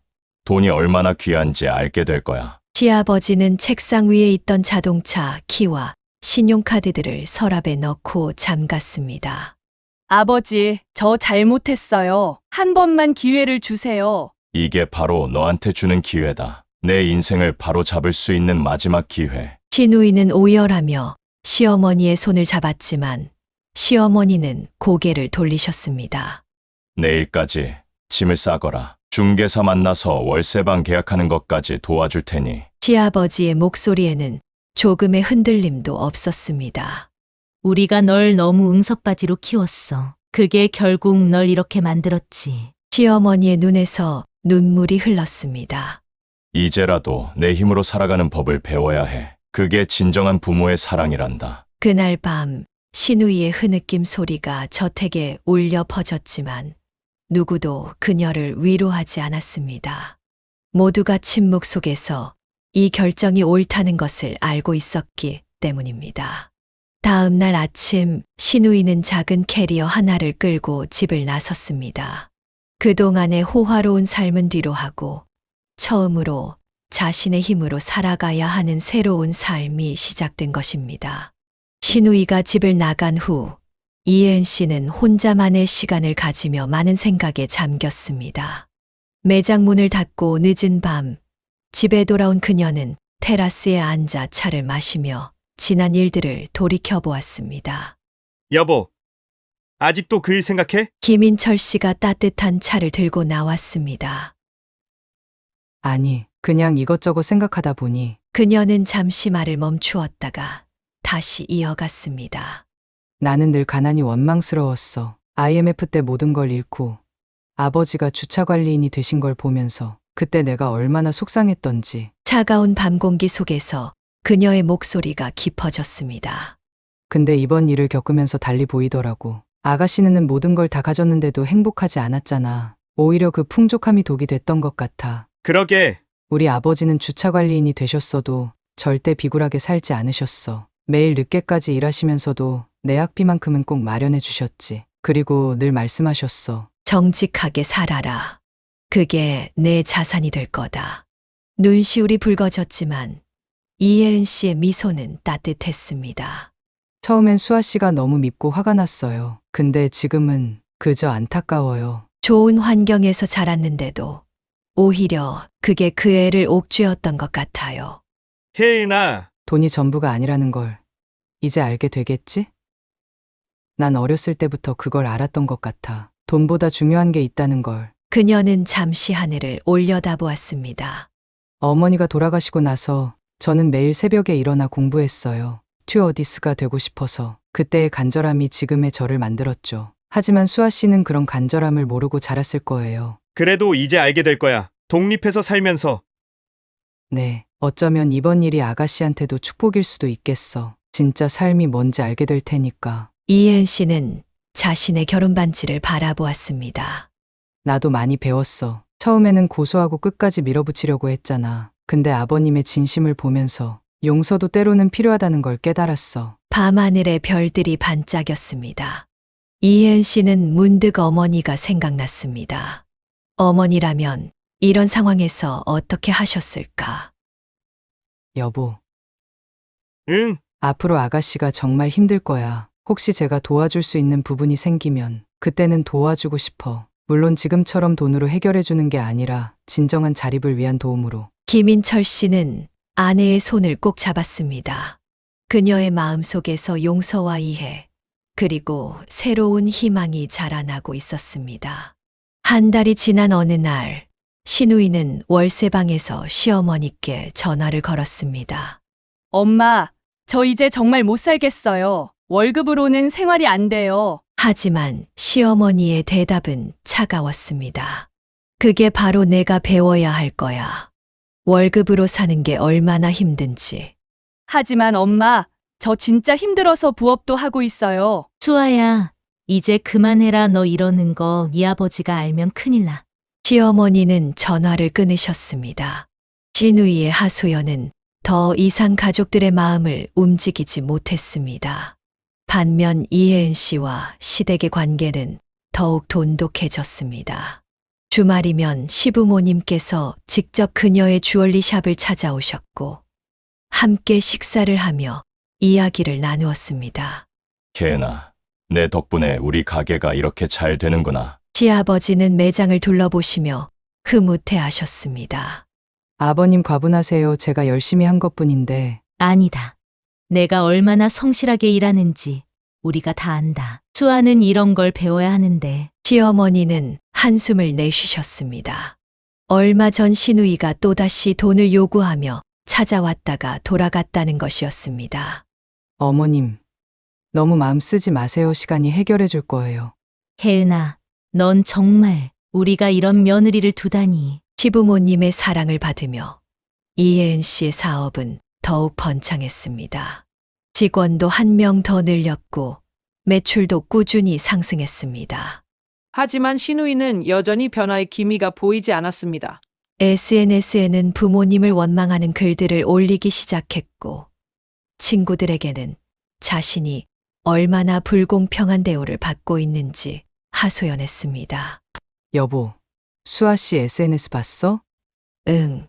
[SPEAKER 9] 돈이 얼마나 귀한지 알게 될 거야.
[SPEAKER 5] 시아버지는 책상 위에 있던 자동차 키와 신용카드들을 서랍에 넣고 잠갔습니다.
[SPEAKER 2] 아버지, 저 잘못했어요. 한 번만 기회를 주세요.
[SPEAKER 9] 이게 바로 너한테 주는 기회다. 내 인생을 바로 잡을 수 있는 마지막 기회.
[SPEAKER 5] 신우이는 오열하며 시어머니의 손을 잡았지만 시어머니는 고개를 돌리셨습니다.
[SPEAKER 9] 내일까지 짐을 싸거라. 중개사 만나서 월세방 계약하는 것까지 도와줄 테니.
[SPEAKER 5] 시아버지의 목소리에는 조금의 흔들림도 없었습니다.
[SPEAKER 10] 우리가 널 너무 응석바지로 키웠어. 그게 결국 널 이렇게 만들었지.
[SPEAKER 5] 시어머니의 눈에서 눈물이 흘렀습니다.
[SPEAKER 9] 이제라도 내 힘으로 살아가는 법을 배워야 해. 그게 진정한 부모의 사랑이란다.
[SPEAKER 5] 그날 밤 신우이의 흐느낌 소리가 저택에 울려 퍼졌지만 누구도 그녀를 위로하지 않았습니다. 모두가 침묵 속에서 이 결정이 옳다는 것을 알고 있었기 때문입니다. 다음 날 아침 신우이는 작은 캐리어 하나를 끌고 집을 나섰습니다. 그동안의 호화로운 삶은 뒤로하고 처음으로 자신의 힘으로 살아가야 하는 새로운 삶이 시작된 것입니다. 신우이가 집을 나간 후 이혜은 씨는 혼자만의 시간을 가지며 많은 생각에 잠겼습니다. 매장 문을 닫고 늦은 밤 집에 돌아온 그녀는 테라스에 앉아 차를 마시며 지난 일들을 돌이켜보았습니다.
[SPEAKER 7] 여보, 아직도 그 일 생각해?
[SPEAKER 5] 김인철 씨가 따뜻한 차를 들고 나왔습니다.
[SPEAKER 8] 아니, 그냥 이것저것 생각하다 보니
[SPEAKER 5] 그녀는 잠시 말을 멈추었다가 다시 이어갔습니다.
[SPEAKER 8] 나는 늘 가난이 원망스러웠어. IMF 때 모든 걸 잃고 아버지가 주차 관리인이 되신 걸 보면서 그때 내가 얼마나 속상했던지.
[SPEAKER 5] 차가운 밤 공기 속에서 그녀의 목소리가 깊어졌습니다.
[SPEAKER 8] 근데 이번 일을 겪으면서 달리 보이더라고. 아가씨는 모든 걸 다 가졌는데도 행복하지 않았잖아. 오히려 그 풍족함이 독이 됐던 것 같아.
[SPEAKER 7] 그러게.
[SPEAKER 8] 우리 아버지는 주차 관리인이 되셨어도 절대 비굴하게 살지 않으셨어. 매일 늦게까지 일하시면서도 내 학비만큼은 꼭 마련해 주셨지. 그리고 늘 말씀하셨어.
[SPEAKER 5] 정직하게 살아라. 그게 내 자산이 될 거다. 눈시울이 붉어졌지만 이혜은 씨의 미소는 따뜻했습니다.
[SPEAKER 8] 처음엔 수아 씨가 너무 밉고 화가 났어요. 근데 지금은 그저 안타까워요.
[SPEAKER 5] 좋은 환경에서 자랐는데도 오히려 그게 그 애를 옥죄었던 것 같아요.
[SPEAKER 7] 혜은아.
[SPEAKER 8] 돈이 전부가 아니라는 걸 이제 알게 되겠지? 난 어렸을 때부터 그걸 알았던 것 같아. 돈보다 중요한 게 있다는 걸.
[SPEAKER 5] 그녀는 잠시 하늘을 올려다보았습니다.
[SPEAKER 8] 어머니가 돌아가시고 나서 저는 매일 새벽에 일어나 공부했어요. 스튜어디스가 되고 싶어서. 그때의 간절함이 지금의 저를 만들었죠. 하지만 수아 씨는 그런 간절함을 모르고 자랐을 거예요.
[SPEAKER 7] 그래도 이제 알게 될 거야. 독립해서 살면서.
[SPEAKER 8] 네, 어쩌면 이번 일이 아가씨한테도 축복일 수도 있겠어. 진짜 삶이 뭔지 알게 될 테니까.
[SPEAKER 5] 이혜은 씨는 자신의 결혼 반지를 바라보았습니다.
[SPEAKER 8] 나도 많이 배웠어. 처음에는 고소하고 끝까지 밀어붙이려고 했잖아. 근데 아버님의 진심을 보면서 용서도 때로는 필요하다는 걸 깨달았어.
[SPEAKER 5] 밤하늘의 별들이 반짝였습니다. 이혜은 씨는 문득 어머니가 생각났습니다. 어머니라면 이런 상황에서 어떻게 하셨을까?
[SPEAKER 8] 여보.
[SPEAKER 7] 응.
[SPEAKER 8] 앞으로 아가씨가 정말 힘들 거야. 혹시 제가 도와줄 수 있는 부분이 생기면 그때는 도와주고 싶어. 물론 지금처럼 돈으로 해결해 주는 게 아니라 진정한 자립을 위한 도움으로.
[SPEAKER 5] 김인철 씨는 아내의 손을 꼭 잡았습니다. 그녀의 마음속에서 용서와 이해, 그리고 새로운 희망이 자라나고 있었습니다. 한 달이 지난 어느 날, 신우이는 월세방에서 시어머니께 전화를 걸었습니다.
[SPEAKER 2] 엄마, 저 이제 정말 못 살겠어요. 월급으로는 생활이 안 돼요.
[SPEAKER 5] 하지만 시어머니의 대답은 차가웠습니다. 그게 바로 내가 배워야 할 거야. 월급으로 사는 게 얼마나 힘든지.
[SPEAKER 2] 하지만 엄마, 저 진짜 힘들어서 부업도 하고 있어요.
[SPEAKER 10] 수아야, 이제 그만해라. 너 이러는 거 네 아버지가 알면 큰일 나.
[SPEAKER 5] 시어머니는 전화를 끊으셨습니다. 신우이의 하소연은 더 이상 가족들의 마음을 움직이지 못했습니다. 반면 이혜은 씨와 시댁의 관계는 더욱 돈독해졌습니다. 주말이면 시부모님께서 직접 그녀의 주얼리 샵을 찾아오셨고 함께 식사를 하며 이야기를 나누었습니다.
[SPEAKER 9] 혜은아, 내 덕분에 우리 가게가 이렇게 잘 되는구나.
[SPEAKER 5] 시아버지는 매장을 둘러보시며 흐뭇해하셨습니다.
[SPEAKER 8] 아버님 과분하세요. 제가 열심히 한 것뿐인데.
[SPEAKER 10] 아니다. 내가 얼마나 성실하게 일하는지 우리가 다 안다. 수아는 이런 걸 배워야 하는데.
[SPEAKER 5] 시어머니는 한숨을 내쉬셨습니다. 얼마 전 신우이가 또다시 돈을 요구하며 찾아왔다가 돌아갔다는 것이었습니다.
[SPEAKER 8] 어머님, 너무 마음 쓰지 마세요. 시간이 해결해 줄 거예요.
[SPEAKER 10] 혜은아, 넌 정말 우리가 이런 며느리를 두다니.
[SPEAKER 5] 시부모님의 사랑을 받으며 이혜은 씨의 사업은 더욱 번창했습니다. 직원도 한 명 더 늘렸고 매출도 꾸준히 상승했습니다.
[SPEAKER 15] 하지만 신우이는 여전히 변화의 기미가 보이지 않았습니다.
[SPEAKER 5] SNS에는 부모님을 원망하는 글들을 올리기 시작했고 친구들에게는 자신이 얼마나 불공평한 대우를 받고 있는지 하소연했습니다.
[SPEAKER 8] 여보, 수아 씨 SNS 봤어?
[SPEAKER 5] 응.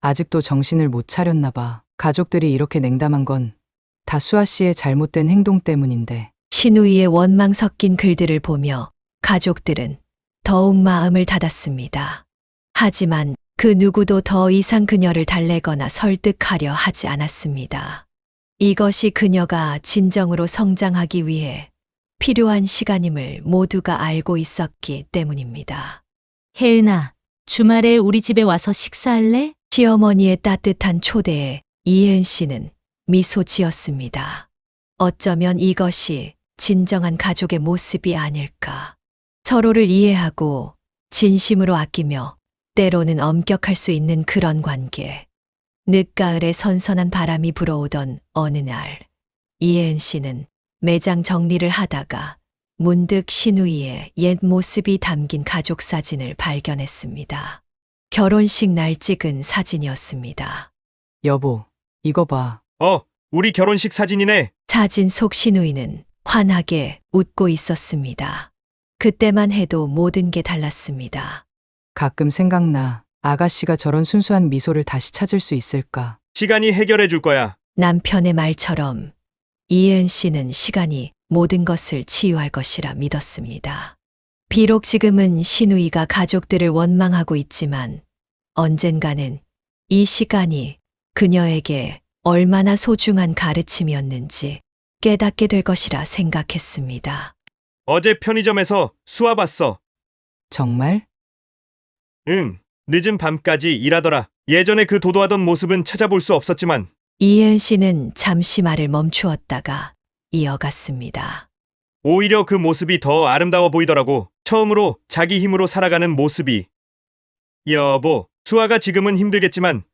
[SPEAKER 8] 아직도 정신을 못 차렸나 봐. 가족들이 이렇게 냉담한 건 다 수아 씨의 잘못된 행동 때문인데.
[SPEAKER 5] 신우이의 원망 섞인 글들을 보며 가족들은 더욱 마음을 닫았습니다. 하지만 그 누구도 더 이상 그녀를 달래거나 설득하려 하지 않았습니다. 이것이 그녀가 진정으로 성장하기 위해 필요한 시간임을 모두가 알고 있었기 때문입니다.
[SPEAKER 10] 혜은아, 주말에 우리 집에 와서 식사할래?
[SPEAKER 5] 시어머니의 따뜻한 초대에 이혜은 씨는 미소 지었습니다. 어쩌면 이것이 진정한 가족의 모습이 아닐까. 서로를 이해하고 진심으로 아끼며 때로는 엄격할 수 있는 그런 관계. 늦가을에 선선한 바람이 불어오던 어느 날, 이혜은 씨는 매장 정리를 하다가 문득 신우이의 옛 모습이 담긴 가족 사진을 발견했습니다. 결혼식 날 찍은 사진이었습니다.
[SPEAKER 8] 여보, 이거 봐.
[SPEAKER 7] 우리 결혼식 사진이네.
[SPEAKER 5] 사진 속 신우이는 환하게 웃고 있었습니다. 그때만 해도 모든 게 달랐습니다.
[SPEAKER 8] 가끔 생각나. 아가씨가 저런 순수한 미소를 다시 찾을 수 있을까?
[SPEAKER 7] 시간이 해결해 줄 거야.
[SPEAKER 5] 남편의 말처럼 이혜은 씨는 시간이 모든 것을 치유할 것이라 믿었습니다. 비록 지금은 신우이가 가족들을 원망하고 있지만 언젠가는 이 시간이 그녀에게 얼마나 소중한 가르침이었는지 깨닫게 될 것이라 생각했습니다.
[SPEAKER 7] 어제 편의점에서 수아 봤어.
[SPEAKER 8] 정말?
[SPEAKER 7] 응. 늦은 밤까지 일하더라. 예전에 그 도도하던 모습은 찾아볼 수 없었지만
[SPEAKER 5] 이혜은 씨는 잠시 말을 멈추었다가 이어갔습니다.
[SPEAKER 7] 오히려 그 모습이 더 아름다워 보이더라고. 처음으로 자기 힘으로 살아가는 모습이. 여보, 수아가 지금은 힘들겠지만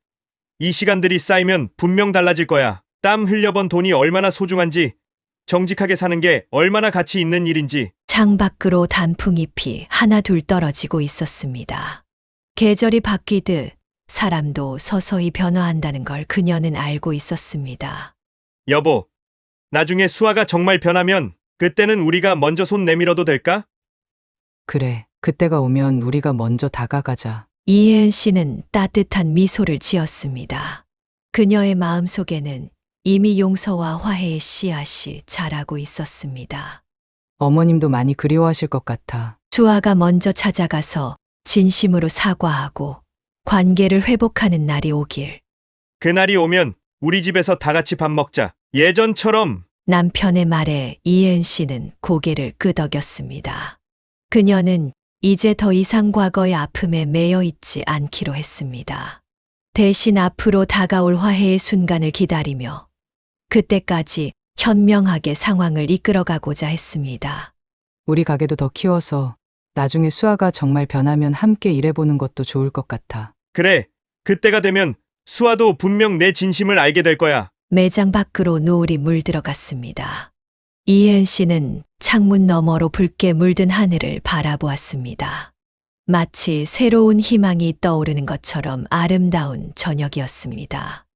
[SPEAKER 7] 이 시간들이 쌓이면 분명 달라질 거야. 땀 흘려번 돈이 얼마나 소중한지, 정직하게 사는 게 얼마나 가치 있는 일인지.
[SPEAKER 5] 창밖으로 단풍잎이 하나둘 떨어지고 있었습니다. 계절이 바뀌듯 사람도 서서히 변화한다는 걸 그녀는 알고 있었습니다.
[SPEAKER 7] 여보, 나중에 수아가 정말 변하면 그때는 우리가 먼저 손 내밀어도 될까?
[SPEAKER 8] 그래, 그때가 오면 우리가 먼저 다가가자.
[SPEAKER 5] 이혜은 씨는 따뜻한 미소를 지었습니다. 그녀의 마음속에는 이미 용서와 화해의 씨앗이 자라고 있었습니다.
[SPEAKER 8] 어머님도 많이 그리워하실 것 같아.
[SPEAKER 5] 수아가 먼저 찾아가서 진심으로 사과하고 관계를 회복하는 날이 오길.
[SPEAKER 7] 그날이 오면 우리 집에서 다 같이 밥 먹자. 예전처럼.
[SPEAKER 5] 남편의 말에 이혜은 씨는 고개를 끄덕였습니다. 그녀는 이제 더 이상 과거의 아픔에 매여 있지 않기로 했습니다. 대신 앞으로 다가올 화해의 순간을 기다리며 그때까지 현명하게 상황을 이끌어가고자 했습니다.
[SPEAKER 8] 우리 가게도 더 키워서 나중에 수아가 정말 변하면 함께 일해보는 것도 좋을 것 같아.
[SPEAKER 7] 그래, 그때가 되면 수아도 분명 내 진심을 알게 될 거야.
[SPEAKER 5] 매장 밖으로 노을이 물들어갔습니다. 이혜은 씨는 창문 너머로 붉게 물든 하늘을 바라보았습니다. 마치 새로운 희망이 떠오르는 것처럼 아름다운 저녁이었습니다.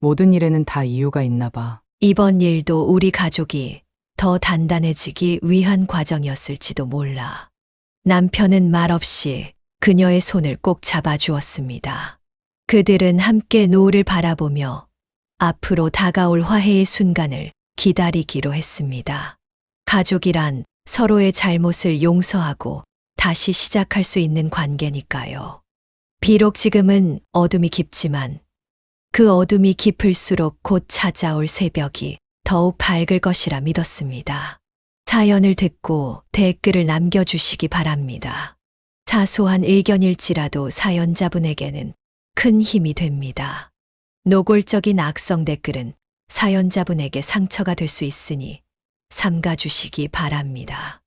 [SPEAKER 8] 모든 일에는 다 이유가 있나 봐.
[SPEAKER 5] 이번 일도 우리 가족이 더 단단해지기 위한 과정이었을지도 몰라. 남편은 말없이 그녀의 손을 꼭 잡아주었습니다. 그들은 함께 노을을 바라보며 앞으로 다가올 화해의 순간을 기다리기로 했습니다. 가족이란 서로의 잘못을 용서하고 다시 시작할 수 있는 관계니까요. 비록 지금은 어둠이 깊지만 그 어둠이 깊을수록 곧 찾아올 새벽이 더욱 밝을 것이라 믿었습니다. 사연을 듣고 댓글을 남겨주시기 바랍니다. 사소한 의견일지라도 사연자분에게는 큰 힘이 됩니다. 노골적인 악성 댓글은 사연자분에게 상처가 될 수 있으니 삼가주시기 바랍니다.